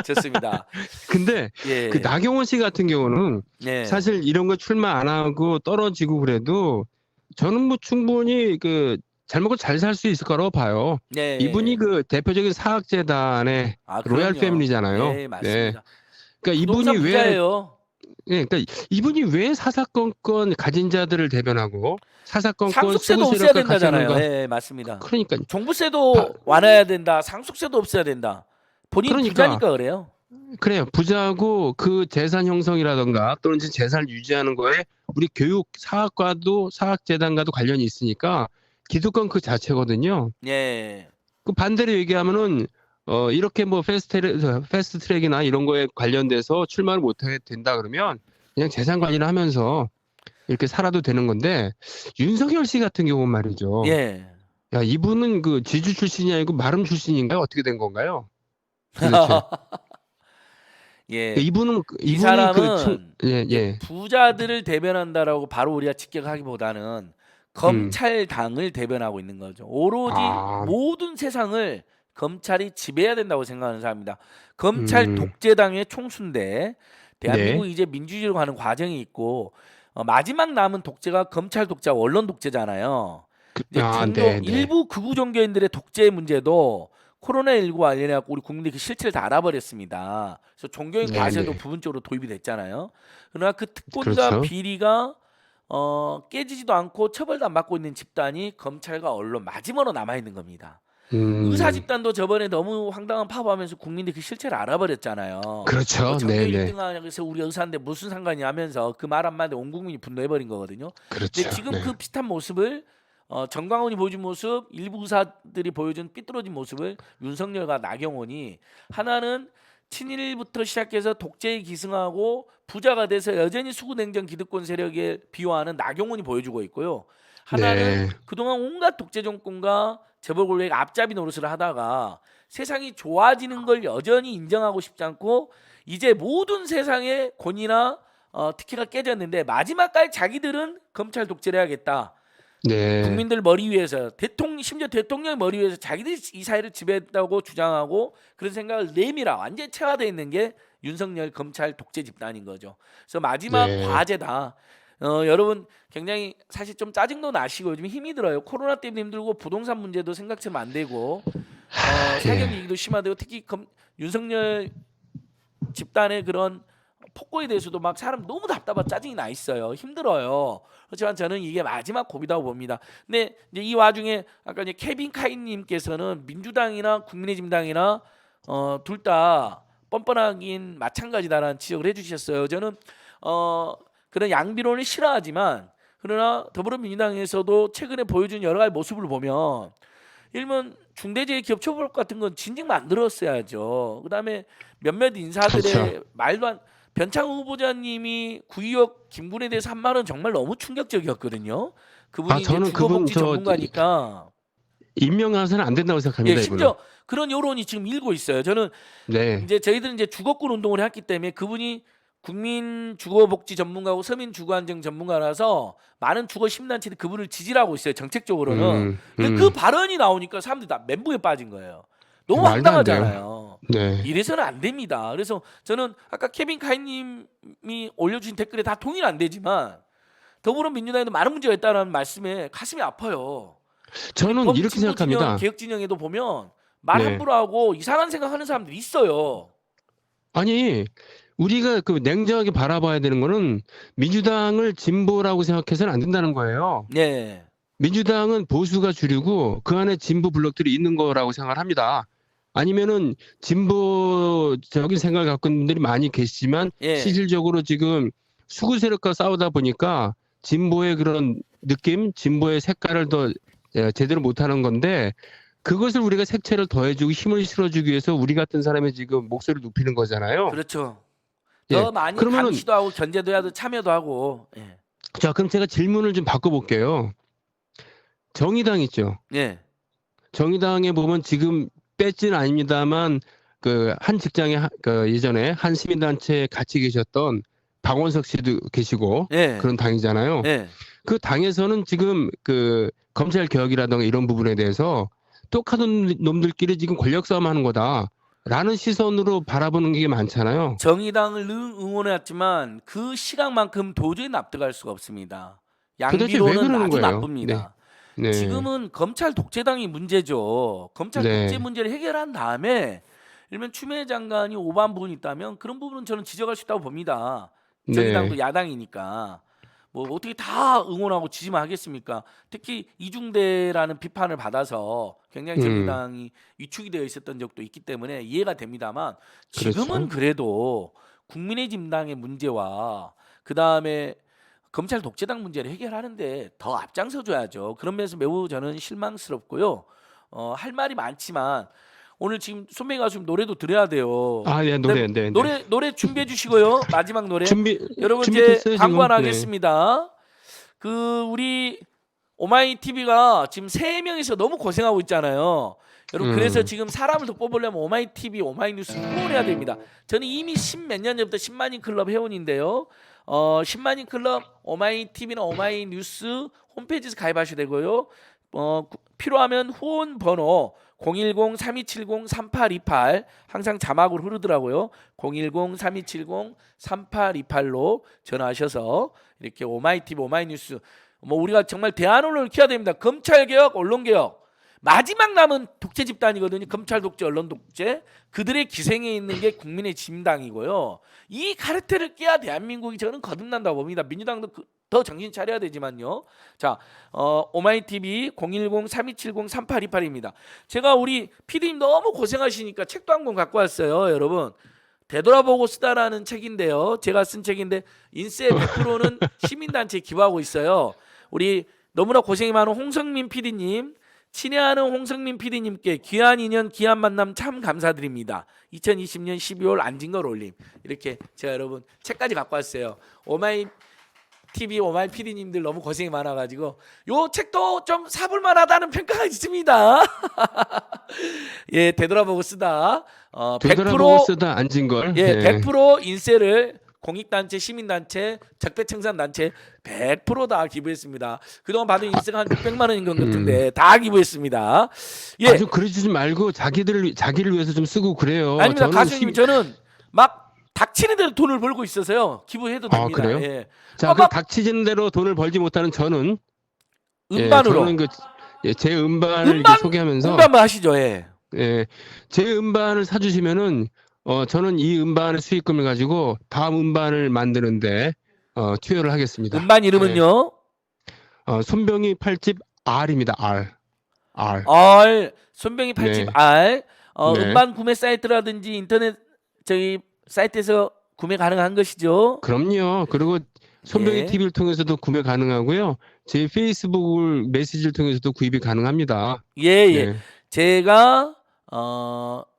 Speaker 1: 좋습니다.
Speaker 2: 근데
Speaker 1: 예.
Speaker 2: 그 나경원 씨 같은 경우는
Speaker 1: 네.
Speaker 2: 사실 이런 거 출마 안 하고 떨어지고 그래도 저는 뭐 충분히 그 잘 먹고 잘 살 수 있을 거라고 봐요.
Speaker 1: 네.
Speaker 2: 이분이 그 대표적인 사학재단의 로얄
Speaker 1: 그럼요.
Speaker 2: 패밀리잖아요.
Speaker 1: 네, 맞습니다.
Speaker 2: 그러니까
Speaker 1: 부동산
Speaker 2: 이분이 왜,
Speaker 1: 부자예요.
Speaker 2: 그러니까 이분이 왜 사사건건 가진 자들을 대변하고 사사건건
Speaker 1: 상속세도
Speaker 2: 세부
Speaker 1: 없애야
Speaker 2: 세력과 같이 하는
Speaker 1: 된다잖아요.
Speaker 2: 거.
Speaker 1: 네, 맞습니다.
Speaker 2: 그러니까
Speaker 1: 종부세도 완화해야 된다. 상속세도 없애야 된다. 본인
Speaker 2: 그러니까.
Speaker 1: 부자니까 그래요.
Speaker 2: 그래요. 부자고 그 재산 형성이라던가 또는 재산을 유지하는 거에 우리 교육 사학과도 사학재단과도 관련이 있으니까 기득권 그 자체거든요.
Speaker 1: 예.
Speaker 2: 그 반대로 얘기하면은 이렇게 뭐 패스트 트랙이나 이런 거에 관련돼서 출마를 못 하게 된다 그러면 그냥 재산 관리를 하면서 이렇게 살아도 되는 건데 윤석열 씨 같은 경우는 말이죠.
Speaker 1: 예.
Speaker 2: 야, 이분은 그 지주 출신이 아니고 마름 출신인가요? 어떻게 된 건가요? 도대체.
Speaker 1: 예.
Speaker 2: 이분은
Speaker 1: 이 사람은
Speaker 2: 예.
Speaker 1: 부자들을 대변한다라고 바로 우리가 직격하기보다는 검찰당을 대변하고 있는 거죠. 오로지 모든 세상을 검찰이 지배해야 된다고 생각하는 사람입니다. 검찰 독재당의 총수인데 대한민국이 이제 민주주의로 가는 과정이 있고 마지막 남은 독재가 검찰 독재, 언론 독재잖아요. 이제
Speaker 2: 네.
Speaker 1: 일부 극우 종교인들의 독재 문제도 코로나19 관련해 갖고 우리 국민들이 그 실체를 다 알아버렸습니다. 그래서 종교인 과세도 부분적으로 도입이 됐잖아요. 그러나 그 특권과
Speaker 2: 그렇죠.
Speaker 1: 비리가 깨지지도 않고 처벌도 안 받고 있는 집단이 검찰과 언론 마지막으로 남아 있는 겁니다. 의사 집단도 저번에 너무 황당한 파업하면서 국민들이 그 실체를 알아버렸잖아요.
Speaker 2: 그렇죠.
Speaker 1: 전교
Speaker 2: 네.
Speaker 1: 1등하면서 우리 의사인데 무슨 상관이 하면서 그 말 한마디에 온 국민이 분노해버린 거거든요.
Speaker 2: 그렇죠.
Speaker 1: 근데 지금 그 비슷한 모습을 정광훈이 보여준 모습, 일부 의사들이 보여준 삐뚤어진 모습을 윤석열과 나경원이 하나는 친일부터 시작해서 독재에 기승하고 부자가 돼서 여전히 수구냉정 기득권 세력에 비호하는 나경원이 보여주고 있고요. 하나는 그동안 온갖 독재 정권과 재벌 권력의 앞잡이 노릇을 하다가 세상이 좋아지는 걸 여전히 인정하고 싶지 않고 이제 모든 세상의 권위나 특혜가 깨졌는데 마지막까지 자기들은 검찰 독재를 해야겠다. 국민들 머리 위에서 심지어 대통령의 머리 위에서 자기들이 이 사회를 지배했다고 주장하고 그런 생각을 내밀어 완전히 체화되어 있는 게 윤석열 검찰 독재 집단인 거죠. 그래서 마지막 과제다. 여러분 굉장히 사실 좀 짜증도 나시고 요즘 힘이 들어요. 코로나 때문에 힘들고 부동산 문제도 생각처럼 안 되고 사경 얘기도 심하되고 특히 윤석열 집단의 그런 폭거에 대해서도 막 사람 너무 답답하고 짜증이 나 있어요. 힘들어요. 그렇지만 저는 이게 마지막 고비라고 봅니다. 근데 이제 이 와중에 아까 이제 케빈 카인님께서는 민주당이나 국민의힘당이나 둘 다 뻔뻔하긴 마찬가지다라는 지적을 해주셨어요. 저는 그런 양비론을 싫어하지만 그러나 더불어민주당에서도 최근에 보여준 여러 가지 모습을 보면 일본 중대재해기업처벌법 같은 건 진즉 만들었어야죠. 그다음에 몇몇 인사들의 말도 안 변창 후보자님이 구의역 김군에 대해서 한 말은 정말 너무 충격적이었거든요. 그분이 이제
Speaker 2: 저는 그분
Speaker 1: 주거복지 전문가니까.
Speaker 2: 임명해서는 안 된다고 생각합니다.
Speaker 1: 예,
Speaker 2: 이분은.
Speaker 1: 심지어 그런 여론이 지금 일고 있어요. 저는
Speaker 2: 네.
Speaker 1: 이제 저희들은 이제 주거권 운동을 했기 때문에 그분이 국민 주거복지 전문가고 서민 주거안정 전문가라서 많은 주거 시민단체들이 그분을 지지하고 있어요. 정책적으로는. 근데 그 발언이 나오니까 사람들이 다 멘붕에 빠진 거예요. 너무
Speaker 2: 말도 안 돼요.
Speaker 1: 황당하잖아요.
Speaker 2: 네.
Speaker 1: 이래서는 안 됩니다. 그래서 저는 아까 케빈 카이님이 올려주신 댓글에 다 동의는 안 되지만 더불어민주당에도 많은 문제가 있다는 말씀에 가슴이 아파요.
Speaker 2: 저는 이렇게
Speaker 1: 범진보
Speaker 2: 생각합니다.
Speaker 1: 진영, 개혁 진영에도 보면 말
Speaker 2: 네.
Speaker 1: 함부로 하고 이상한 생각하는 사람들이 있어요.
Speaker 2: 아니, 우리가 그 냉정하게 바라봐야 되는 거는 민주당을 진보라고 생각해서는 안 된다는 거예요.
Speaker 1: 네.
Speaker 2: 민주당은 보수가 주류고 그 안에 진보 블록들이 있는 거라고 생각을 합니다. 아니면은 진보적인 생각을 갖고 있는 분들이 많이 계시지만
Speaker 1: 예.
Speaker 2: 실질적으로 지금 수구 세력과 싸우다 보니까 진보의 그런 느낌, 진보의 색깔을 더 제대로 못하는 건데 그것을 우리가 색채를 더해주고 힘을 실어주기 위해서 우리 같은 사람의 지금 목소리를 높이는 거잖아요.
Speaker 1: 그렇죠.
Speaker 2: 예.
Speaker 1: 더 많이
Speaker 2: 그러면은-
Speaker 1: 감시도 하고 견제도 해야 돼, 참여도 하고. 예.
Speaker 2: 자, 그럼 제가 질문을 좀 바꿔볼게요. 정의당 있죠.
Speaker 1: 예.
Speaker 2: 정의당에 보면 지금 배지는 아닙니다만 그 한 직장에 그 예전에 한 시민단체에 같이 계셨던 박원석 씨도 계시고
Speaker 1: 예.
Speaker 2: 그런 당이잖아요.
Speaker 1: 예.
Speaker 2: 그 당에서는 지금 그 검찰 개혁이라든가 이런 부분에 대해서 똑같은 놈들끼리 지금 권력 싸움하는 거다라는 시선으로 바라보는 게 많잖아요.
Speaker 1: 정의당을 늘 응원해왔지만 그 시각만큼 도저히 납득할 수가 없습니다.
Speaker 2: 도대체 왜
Speaker 1: 양비로는
Speaker 2: 그러는
Speaker 1: 아주
Speaker 2: 거예요?
Speaker 1: 나쁩니다.
Speaker 2: 네.
Speaker 1: 지금은 검찰 독재당이 문제죠. 검찰
Speaker 2: 네.
Speaker 1: 독재 문제를 해결한 다음에 일면 추미애 장관이 오반 부분이 있다면 그런 부분은 저는 지적할 수 있다고 봅니다. 정의당도
Speaker 2: 네.
Speaker 1: 야당이니까 뭐 어떻게 다 응원하고 지지만 하겠습니까? 특히 이중대라는 비판을 받아서 굉장히 정의당이 위축이 되어 있었던 적도 있기 때문에 이해가 됩니다만 지금은
Speaker 2: 그렇죠.
Speaker 1: 그래도 국민의힘당의 문제와 그 다음에 검찰 독재당 문제를 해결하는데 더 앞장서 줘야죠. 그런 면에서 매우 저는 실망스럽고요. 할 말이 많지만 오늘 지금 손명희 가수님 노래도 들어야 돼요.
Speaker 2: 아, 네, 노래, 네, 네.
Speaker 1: 노래 준비해 주시고요. 마지막 노래. 여러분 이제
Speaker 2: 준비됐어요,
Speaker 1: 광고
Speaker 2: 지금?
Speaker 1: 하나
Speaker 2: 네.
Speaker 1: 하겠습니다. 그 우리 오마이 TV가 지금 3명이서 너무 고생하고 있잖아요. 여러분 그래서 지금 사람을 더 뽑으려면 오마이 TV, 오마이 뉴스 후원해야 됩니다. 저는 이미 10몇 년 전부터 10만인 클럽 회원인데요. 10만인 클럽 오마이 TV나 오마이 뉴스 홈페이지에서 가입하셔야 되고요. 필요하면 후원 번호 010-3270-3828 항상 자막으로 흐르더라고요. 010-3270-3828로 전화하셔서 이렇게 오마이TV 오마이뉴스 뭐 우리가 정말 대한 언론을 키워야 됩니다. 검찰개혁 언론개혁 마지막 남은 독재 집단이거든요. 검찰 독재 언론 독재 그들의 기생에 있는 게 국민의 진당이고요. 이 카르텔을 깨야 대한민국이 저는 거듭난다고 봅니다. 민주당도 더 정신 차려야 되지만요. 자, 오마이TV 010-3270-3828입니다. 제가 우리 PD님 너무 고생하시니까 책도 한 권 갖고 왔어요. 여러분 되돌아보고 쓰다라는 책인데요. 제가 쓴 책인데 인세 100%는 시민단체에 기부하고 있어요. 우리 너무나 고생이 많은 홍성민 PD님 친애하는 홍성민 PD님께 귀한 인연 귀한 만남 참 감사드립니다. 2020년 12월 안진걸 올림 이렇게 제가 여러분 책까지 갖고 왔어요. 오마이 TV 오마이 PD님들 너무 고생이 많아가지고 요 책도 좀 사볼만하다는 평가가 있습니다. 예, 되돌아보고 쓰다.
Speaker 2: 되돌아보고 쓰다 안진걸.
Speaker 1: 예,
Speaker 2: 네.
Speaker 1: 100% 인세를 공익단체, 시민단체, 적폐청산단체 100%다 기부했습니다. 그동안 받은 인세가 한 600만 원인 것 같은데 다 기부했습니다. 예,
Speaker 2: 아주 그러지 말고 자기를 위해서 좀 쓰고 그래요.
Speaker 1: 아닙니다.
Speaker 2: 저는
Speaker 1: 가수님 저는 막 닥치는 대로 돈을 벌고 있어서요. 기부해도
Speaker 2: 아,
Speaker 1: 됩니다.
Speaker 2: 그래요?
Speaker 1: 예.
Speaker 2: 자, 그 닥치는 대로 돈을 벌지 못하는 저는
Speaker 1: 음반으로
Speaker 2: 저는 제 음반을 이렇게 소개하면서
Speaker 1: 음반만 하시죠. 예.
Speaker 2: 제 음반을 사주시면은 저는 이 음반의 수익금을 가지고 다음 음반을 만드는데 투여를 하겠습니다.
Speaker 1: 음반 이름은요?
Speaker 2: 손병희 8집 R입니다. R.
Speaker 1: 손병희 8집
Speaker 2: 네.
Speaker 1: R.
Speaker 2: 네.
Speaker 1: 음반 구매 사이트라든지 인터넷 저희 사이트에서 구매 가능한 것이죠.
Speaker 2: 그럼요. 그리고 손병희
Speaker 1: 예.
Speaker 2: TV를 통해서도 구매 가능하고요. 제 페이스북 메시지를 통해서도 구입이 가능합니다.
Speaker 1: 예, 예.
Speaker 2: 네.
Speaker 1: 제가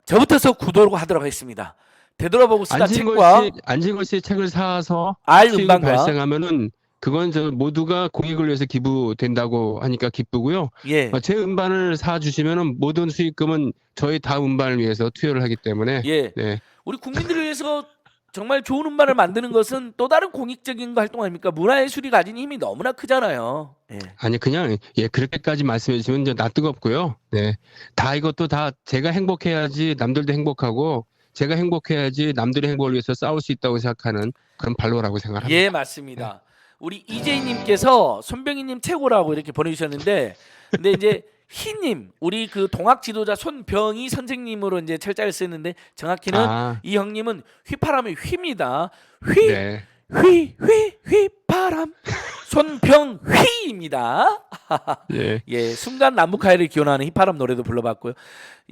Speaker 1: 저부터서 구독을 하도록 하겠습니다. 되돌아보고 쓰다 책과
Speaker 2: 안진걸 씨 책을 사서
Speaker 1: 알
Speaker 2: 수익이
Speaker 1: 음반과
Speaker 2: 발생하면은 그건 저 모두가 공익을 위해서 기부된다고 하니까 기쁘고요.
Speaker 1: 예.
Speaker 2: 제 음반을 사 주시면은 모든 수익금은 저희 다음 음반을 위해서 투여를 하기 때문에
Speaker 1: 예.
Speaker 2: 네.
Speaker 1: 우리 국민들을 위해서 정말 좋은 음반을 만드는 것은 또 다른 공익적인 활동 아닙니까? 문화예술이 가진 힘이 너무나 크잖아요. 예.
Speaker 2: 아니 그냥 그렇게까지 말씀해 주시면 이제 나 뜨겁고요. 네. 다 이것도 다 제가 행복해야지 남들도 행복하고 제가 행복해야지 남들의 행복을 위해서 싸울 수 있다고 생각하는 그런 발로라고 생각합니다.
Speaker 1: 예, 맞습니다. 우리 이재희님께서 손병희님 최고라고 이렇게 보내주셨는데, 근데 이제 희님, 우리 그 동학 지도자 손병희 선생님으로 이제 철자를 쓰는데 정확히는 이 형님은 휘파람의 휘입니다.
Speaker 2: 네.
Speaker 1: 휘파람 손병휘입니다.
Speaker 2: 예.
Speaker 1: 예, 순간 남북화해를 기원하는 휘파람 노래도 불러봤고요.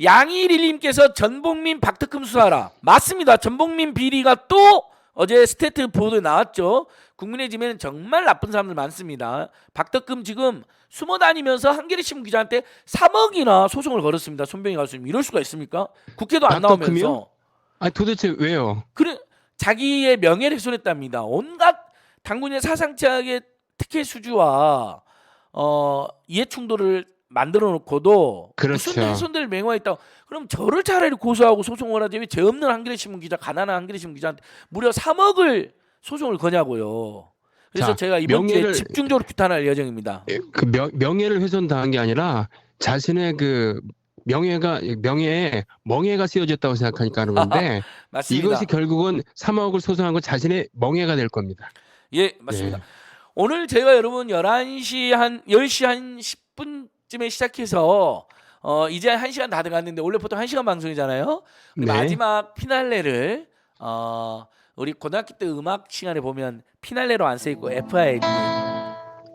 Speaker 1: 양일일님께서 전복민 박특금 수사라. 맞습니다. 전복민 비리가 또 어제 스태트 보도에 나왔죠. 국민의 집에는 정말 나쁜 사람들 많습니다. 박특금 지금 숨어 다니면서 한겨레 신문 기자한테 3억이나 소송을 걸었습니다. 손병희 가수님 이럴 수가 있습니까? 국회도 안 나오면서.
Speaker 2: 아 도대체 왜요?
Speaker 1: 그래 자기의 명예를 훼손했답니다. 온갖 당군의 사상치하게 특혜 수주와 이해 충돌을 만들어 놓고도
Speaker 2: 그렇죠.
Speaker 1: 무슨 훼손될 맹화했다고. 그럼 저를 차라리 고소하고 소송을 하지 왜 죄 없는 한겨레 신문 기자, 가난한 한겨레 신문 기자한테 무려 3억을 소송을 거냐고요. 그래서
Speaker 2: 자,
Speaker 1: 제가 이번 주에
Speaker 2: 명예를-
Speaker 1: 집중적으로 규탄할 예정입니다.
Speaker 2: 그 명예를 훼손당한 게 아니라 자신의 그 명예에 멍해가 쓰여졌다고 생각하니까 하는 건데
Speaker 1: 맞습니다.
Speaker 2: 이것이 결국은 3억을 소송한 건 자신의 멍해가 될 겁니다.
Speaker 1: 예, 맞습니다.
Speaker 2: 예.
Speaker 1: 오늘 제가 여러분 10시 한 10분쯤에 시작해서 이제 1시간 다 돼갔는데 원래 보통 1시간 방송이잖아요.
Speaker 2: 네.
Speaker 1: 마지막 피날레를 우리 고등학교 때 음악 시간에 보면 피날레로 안 써 있고 FIN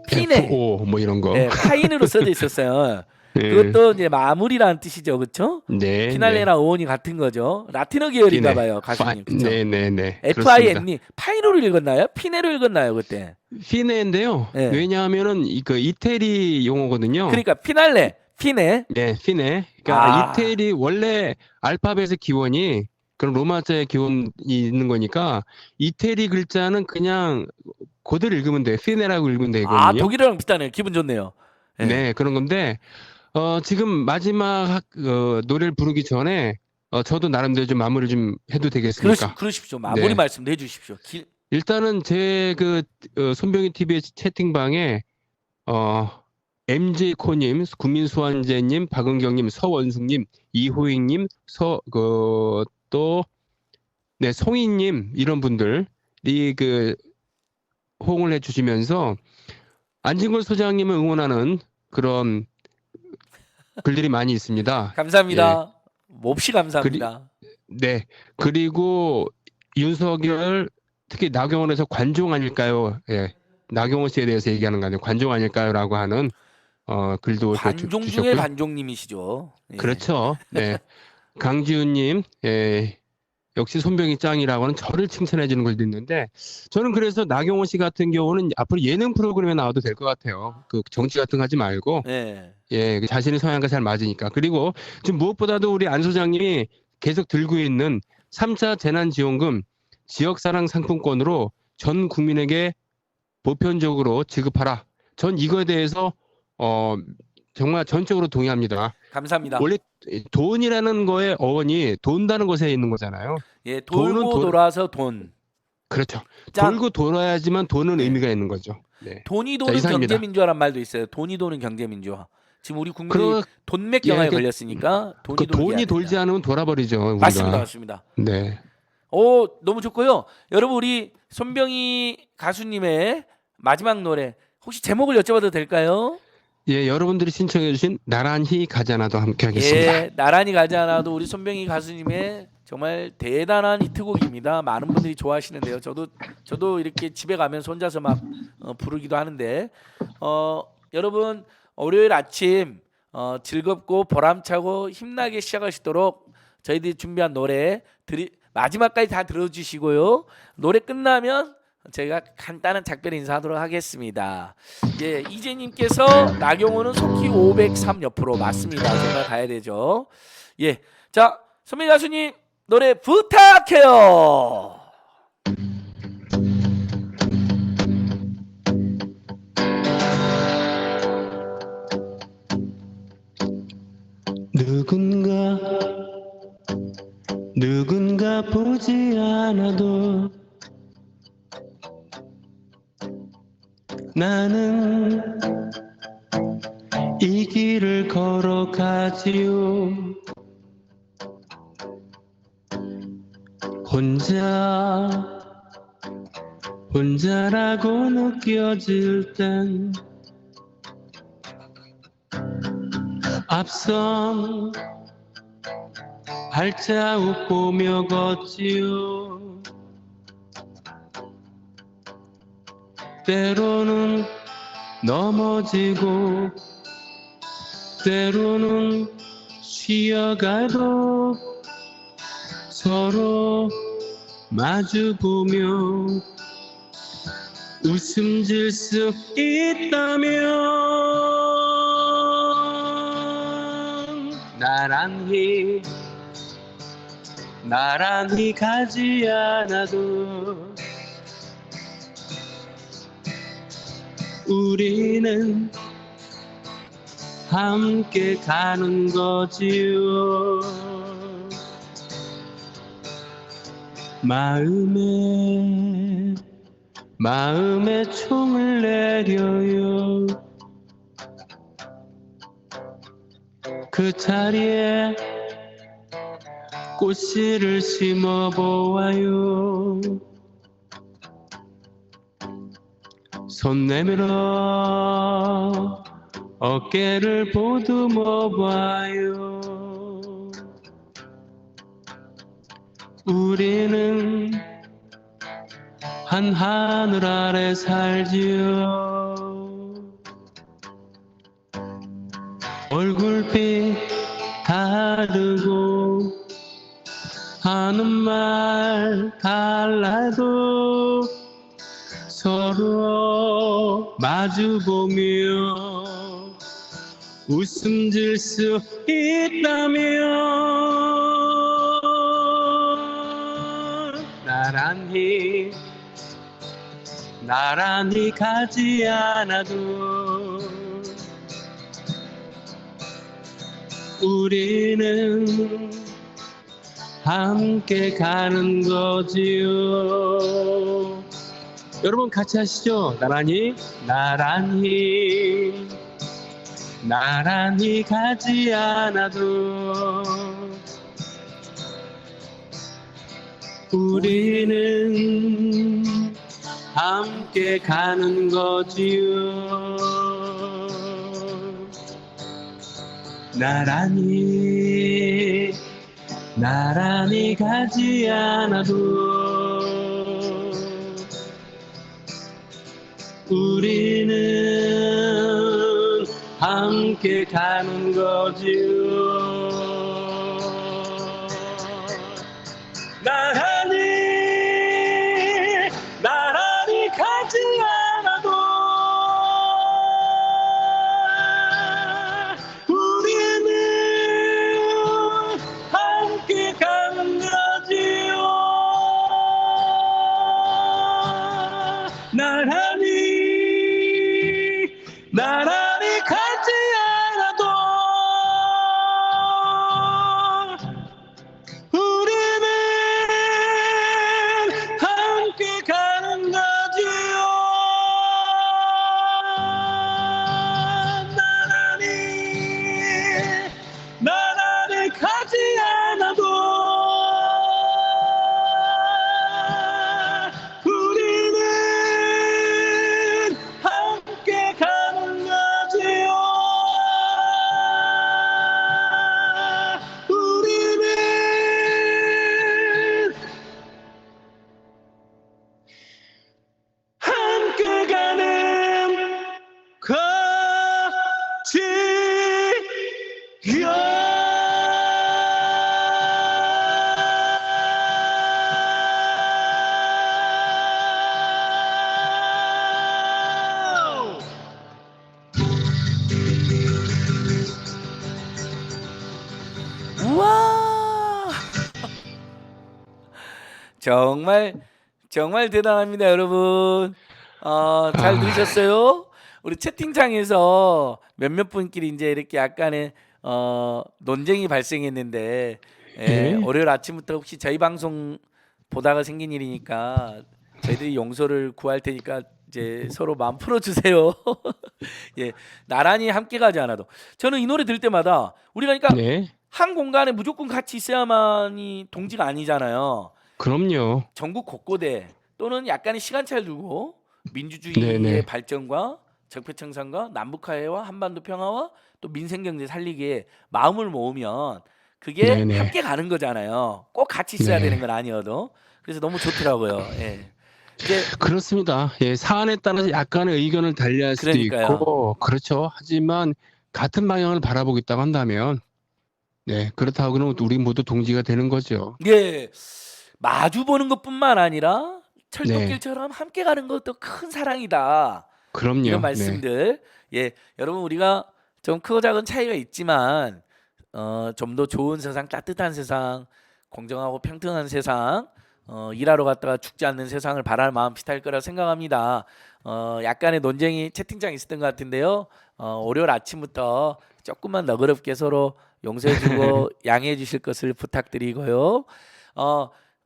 Speaker 1: 피네
Speaker 2: F5 뭐 이런 거.
Speaker 1: 네, 파인으로 써져 있었어요.
Speaker 2: 예.
Speaker 1: 그것도 이제 마무리라는 뜻이죠, 그렇죠?
Speaker 2: 네.
Speaker 1: 피날레랑 어원이 같은 거죠. 라틴어 계열인가
Speaker 2: 피네.
Speaker 1: 봐요, 가수님. 그렇죠?
Speaker 2: 네네네.
Speaker 1: FIN이 파인으로 읽었나요? 피네로 읽었나요, 그때?
Speaker 2: 피네인데요.
Speaker 1: 네.
Speaker 2: 왜냐하면은 그 이태리 용어거든요.
Speaker 1: 그러니까 피날레, 피네.
Speaker 2: 네, 피네. 그러니까
Speaker 1: 아.
Speaker 2: 이태리 원래 알파벳의 기원이 그런 로마자의 기원이 있는 거니까 이태리 글자는 그냥 그대로 읽으면 돼요. 피네라고 읽으면 되거든요.
Speaker 1: 아, 독일어랑 비슷하네요. 기분 좋네요. 네.
Speaker 2: 네, 그런 건데 지금 마지막 노래를 부르기 전에 저도 나름대로 좀 마무리 좀 해도 되겠습니까?
Speaker 1: 그러십시오. 마무리
Speaker 2: 네.
Speaker 1: 말씀도 해주십시오.
Speaker 2: 일단은 제 손병희 TV의 채팅방에 MJ 코님, 국민수완제님, 박은경님, 서원숙님, 이호익님, 또 송이님 이런 분들이 호응을 해주시면서 안진걸 소장님을 응원하는 그런 글들이 많이 있습니다.
Speaker 1: 감사합니다. 몹시 감사합니다.
Speaker 2: 네. 그리고 윤석열 특히 나경원에서 관종 아닐까요? 예. 나경원 씨에 대해서 얘기하는 거 아니에요. 관종 아닐까요?라고 하는 글도
Speaker 1: 관종 중에
Speaker 2: 주셨고요.
Speaker 1: 관종님이시죠. 예.
Speaker 2: 그렇죠. 네. 강지훈님, 역시 손병희 짱이라고 하는 저를 칭찬해 주는 글도 있는데 저는 그래서 나경원 씨 같은 경우는 앞으로 예능 프로그램에 나와도 될 것 같아요. 그 정치 같은 거 하지 말고
Speaker 1: 예.
Speaker 2: 그 자신의 성향과 잘 맞으니까. 그리고 지금 무엇보다도 우리 안 소장님이 계속 들고 있는 3차 재난지원금 지역사랑 상품권으로 전 국민에게 보편적으로 지급하라. 전 이거에 대해서 정말 전적으로 동의합니다.
Speaker 1: 감사합니다.
Speaker 2: 원래 돈이라는 거의 어원이 돈다는 것에 있는 거잖아요.
Speaker 1: 예,
Speaker 2: 돈은
Speaker 1: 돌고 돌아서 돈.
Speaker 2: 그렇죠.
Speaker 1: 짱.
Speaker 2: 돌고 돌아야지만 돈은
Speaker 1: 네.
Speaker 2: 의미가 있는 거죠. 네.
Speaker 1: 돈이 도는
Speaker 2: 이상입니다.
Speaker 1: 경제민주화란 말도 있어요. 돈이 도는 경제민주화. 지금 우리 국민이
Speaker 2: 그,
Speaker 1: 돈맥경화에
Speaker 2: 예,
Speaker 1: 걸렸으니까 돈이
Speaker 2: 그
Speaker 1: 돌게 해야
Speaker 2: 돈이 돌지
Speaker 1: 된다.
Speaker 2: 않으면 돌아버리죠. 우리가.
Speaker 1: 맞습니다, 맞습니다.
Speaker 2: 네.
Speaker 1: 너무 좋고요. 여러분 우리 손병희 가수님의 마지막 노래 혹시 제목을 여쭤봐도 될까요?
Speaker 2: 예, 여러분들이 신청해주신 나란히 가자나도 함께 하겠습니다.
Speaker 1: 예, 나란히 가지 않아도 우리 손병희 가수님의 정말 대단한 히트곡입니다. 많은 분들이 좋아하시는데요. 저도 이렇게 집에 가면서 혼자서 막 부르기도 하는데 여러분 월요일 아침 즐겁고 보람차고 힘나게 시작할 수 있도록 저희들이 준비한 노래 마지막까지 다 들어주시고요. 노래 끝나면 저희가 간단한 작별 인사하도록 하겠습니다. 예, 이재님께서 나경원은 속히 503 옆으로 맞습니다. 정말 가야 되죠. 예, 자 선배 가수님 노래 부탁해요.
Speaker 2: 누군가 보지 않아도 나는 이 길을 걸어가지요. 혼자라고 느껴질 땐 앞선 발자국 보며 걷지요. 때로는 넘어지고 때로는 쉬어가도 서로 마주보며 웃음 질 수 있다면 나란히 가지 않아도 우리는 함께 가는 거지요. 마음에 총을 내려요. 그 자리에 꽃씨를 심어보아요. 손 내밀어 어깨를 보듬어 봐요. 우리는 한 하늘 아래 살지요. 얼굴빛 다르고 하는 말 달라도 서로 마주보며 웃음 질 수 있다면 나란히 가지 않아도 우리는 함께 가는 거지요. 여러분 같이 하시죠. 나란히 가지 않아도 우리는 함께 가는 거지요. 나란히 가지 않아도 우리는 함께 가는 거지요. 나란히 가지 않아도 우리는 함께 가는 거지요. 나란히 가지 않아도 우리는 함께 가는 거지요. 나란히 가지 않아도 우리는 함께 가는 거지요.
Speaker 1: 정말 정말 대단합니다, 여러분. 잘
Speaker 2: 아.
Speaker 1: 들으셨어요? 우리 채팅창에서 몇몇 분끼리 이제 이렇게 약간의 논쟁이 발생했는데
Speaker 2: 네.
Speaker 1: 월요일 아침부터 혹시 저희 방송 보다가 생긴 일이니까 저희들이 용서를 구할 테니까 이제 서로 마음 풀어주세요. 예, 나란히 함께 가지 않아도 저는 이 노래 들을 때마다 우리가 그러니까
Speaker 2: 네.
Speaker 1: 한 공간에 무조건 같이 있어야만이 동지가 아니잖아요.
Speaker 2: 그럼요.
Speaker 1: 전국 곳곳에 또는 약간의 시간차를 두고 민주주의의
Speaker 2: 네네.
Speaker 1: 발전과 적폐청산과 남북화해와 한반도 평화와 또 민생경제 살리기에 마음을 모으면 그게
Speaker 2: 네네.
Speaker 1: 함께 가는 거잖아요. 꼭 같이 있어야
Speaker 2: 네.
Speaker 1: 되는 건 아니어도. 그래서 너무 좋더라고요. 예. 이제
Speaker 2: 그렇습니다. 예, 사안에 따라서 약간의 의견을 달리할 수도
Speaker 1: 그러니까요.
Speaker 2: 있고, 그렇죠. 하지만 같은 방향을 바라보겠다고 한다면, 네, 그렇다고 그러면 우리 모두 동지가 되는 거죠.
Speaker 1: 예. 마주 보는 것뿐만 아니라
Speaker 2: 네,
Speaker 1: 철도길처럼 함께 가는 것도 큰 사랑이다. 이런
Speaker 2: 그럼요. 네,
Speaker 1: 말씀들. 예, 여러분 우리가 좀 크고 작은 차이가 있지만 좀 더 좋은 세상, 따뜻한 세상, 공정하고 평등한 세상, 일하러 갔다가 죽지 않는 세상을 바라는 마음 비슷할 거라 생각합니다. 약간의 논쟁이 채팅창에 있었던 것 같은데요. 월요일 아침부터 조금만 너그럽게 서로 용서해주고 양해해 주실 것을 부탁드리고요.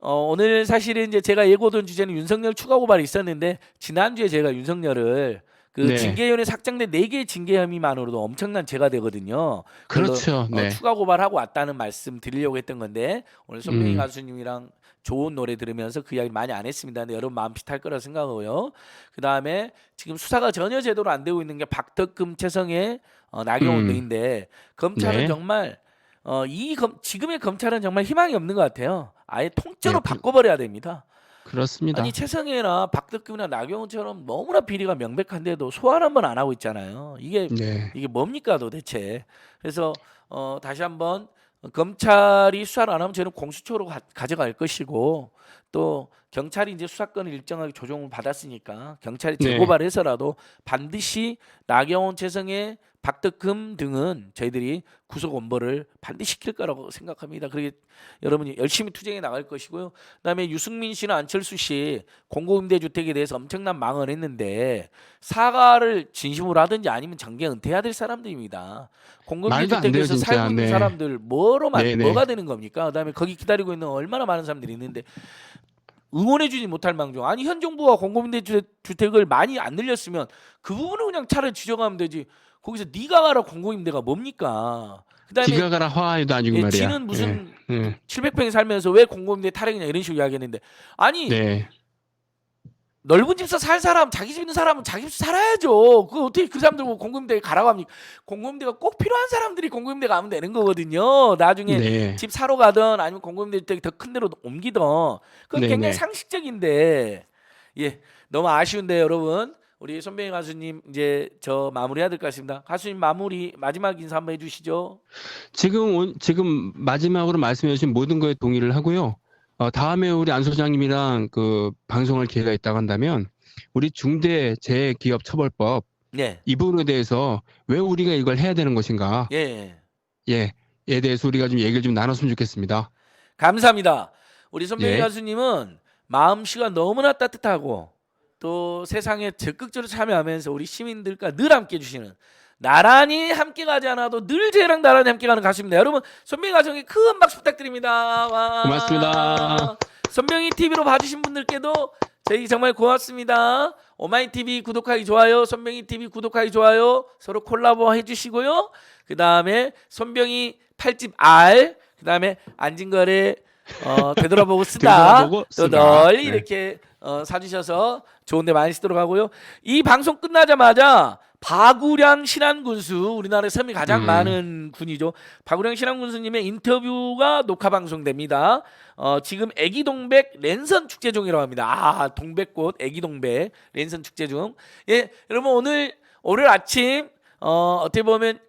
Speaker 1: 오늘 사실은 이제 제가 예고된 주제는 윤석열 추가 고발이 있었는데 지난주에 제가 윤석열을 그
Speaker 2: 네,
Speaker 1: 징계위원회 삭장된 4개의 징계 혐의만으로도 엄청난 죄가 되거든요. 그걸로
Speaker 2: 그렇죠. 네,
Speaker 1: 추가 고발하고 왔다는 말씀 드리려고 했던 건데 오늘 손명희
Speaker 2: 음,
Speaker 1: 가수님이랑 좋은 노래 들으면서 그 이야기 많이 안 했습니다. 근데 여러분 마음 비슷할 거라 생각하고요. 그 다음에 지금 수사가 전혀 제대로 안 되고 있는 게 박덕금, 최성해, 나경원 등인데 검찰은
Speaker 2: 네,
Speaker 1: 정말 지금의 검찰은 정말 희망이 없는 것 같아요. 아예 통째로
Speaker 2: 네,
Speaker 1: 바꿔버려야 됩니다.
Speaker 2: 그렇습니다.
Speaker 1: 아니 최성해나 박덕금이나 나경원처럼 너무나 비리가 명백한데도 소환 한번 안 하고 있잖아요. 이게
Speaker 2: 네,
Speaker 1: 이게 뭡니까 도대체? 그래서 다시 한번 검찰이 수사를 안 하면 저는 공수처로 가져갈 것이고 또 경찰이 이제 수사권을 일정하게 조정을 받았으니까 경찰이
Speaker 2: 네,
Speaker 1: 재고발해서라도 반드시 나경원, 최성해, 박덕금 등은 저희들이 구속 원벌을 반드시 시킬 거라고 생각합니다. 그렇게 여러분이 열심히 투쟁해 나갈 것이고요. 그다음에 유승민 씨나 안철수 씨 공공임대주택에 대해서 엄청난 망언을 했는데 사과를 진심으로 하든지 아니면 정계 은퇴해야 될 사람들입니다.
Speaker 2: 말도 안 돼요,
Speaker 1: 공공임대주택에서
Speaker 2: 진짜.
Speaker 1: 살고 있는
Speaker 2: 네,
Speaker 1: 사람들
Speaker 2: 네, 네,
Speaker 1: 뭐가 되는 겁니까? 그다음에 거기 기다리고 있는 얼마나 많은 사람들이 있는데 응원해주지 못할 망정. 아니 현 정부가 공공임대주택을 많이 안 늘렸으면 그 부분은 그냥 차라리 지정하면 되지. 거기서 네가 가라 공공임대가 뭡니까? 그다음에
Speaker 2: 기가 가라 화해도 아니고 말이야.
Speaker 1: 지는 무슨
Speaker 2: 예,
Speaker 1: 700평에 살면서 왜 공공임대 타령이냐 이런 식으로 이야기했는데 아니
Speaker 2: 네,
Speaker 1: 넓은 집서 살 사람 자기 집 있는 사람은 자기 집 살아야죠. 그 어떻게 그 사람들 보고 공공임대 가라고 합니까? 공공임대가 꼭 필요한 사람들이 공공임대 가면 되는 거거든요. 나중에
Speaker 2: 네,
Speaker 1: 집 사러 가든 아니면 공공임대 주택이 더 큰 데로 옮기든 그건
Speaker 2: 네,
Speaker 1: 굉장히
Speaker 2: 네.
Speaker 1: 상식적인데 예 너무 아쉬운데 여러분 우리 손병희 가수님 이제 저 마무리해야 될 것 같습니다. 가수님 마무리 마지막 인사 한번 해주시죠.
Speaker 2: 지금 마지막으로 말씀해 주신 모든 거에 동의를 하고요. 다음에 우리 안 소장님이랑 그 방송할 기회가 있다고 한다면 우리 중대재해기업처벌법
Speaker 1: 네.
Speaker 2: 이 부분에 대해서 왜 우리가 이걸 해야 되는 것인가?
Speaker 1: 예.
Speaker 2: 예, 에 대해서 우리가 좀 얘기를 좀 나눴으면 좋겠습니다.
Speaker 1: 감사합니다. 우리 손병희
Speaker 2: 네,
Speaker 1: 가수님은 마음씨가 너무나 따뜻하고 또 세상에 적극적으로 참여하면서 우리 시민들과 늘 함께 해주시는 나란히 함께 가지 않아도 늘 저희랑 나란히 함께 가는 가수입니다. 여러분 손병희 가수에게 큰 박수 부탁드립니다. 와.
Speaker 2: 고맙습니다.
Speaker 1: 손병희 TV로 봐주신 분들께도 저희 정말 고맙습니다. 오마이 TV 구독하기 좋아요. 손병희 TV 구독하기 좋아요. 서로 콜라보 해주시고요. 그 다음에 손병희 8집 R 그 다음에 안진걸의 되돌아보고 쓰다
Speaker 2: 되돌아보고
Speaker 1: 또
Speaker 2: 쓰다.
Speaker 1: 널리
Speaker 2: 네.
Speaker 1: 이렇게 사주셔서 좋은데 많이 쓰도록 하고요. 이 방송 끝나자마자 박우량 신안군수 우리나라에 섬이 가장 많은 군이죠. 박우량 신안군수님의 인터뷰가 녹화 방송됩니다. 지금 애기동백 랜선 축제 중이라고 합니다. 아 동백꽃 애기동백 랜선 축제 중. 예 여러분 오늘 아침 어떻게 보면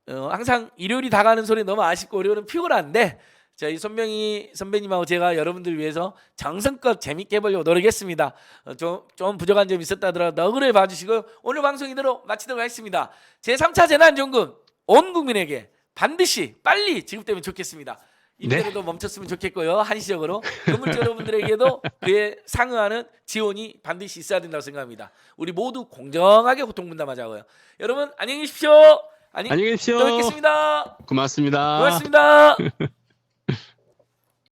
Speaker 1: 항상 일요일이 다가는 소리 너무 아쉽고 월요일은 피곤한데 저희 손병희 선배님하고 제가 여러분들 위해서 정성껏 재밌게 해보려고 노력했습니다. 좀 부족한 점이 있었다 하더라도 너그러이 봐주시고 오늘 방송 이대로 마치도록 하겠습니다. 제3차 재난지원금 온 국민에게 반드시 빨리 지급되면 좋겠습니다. 이대로도 멈췄으면 좋겠고요. 한시적으로 건물주 여러분들에게도 그에 상응하는 지원이 반드시 있어야 된다고 생각합니다. 우리 모두 공정하게 고통 분담하자고요. 여러분 안녕히 계십시오.
Speaker 2: 안녕히 계십시오.
Speaker 1: 또 뵙겠습니다.
Speaker 2: 고맙습니다.
Speaker 1: 고맙습니다.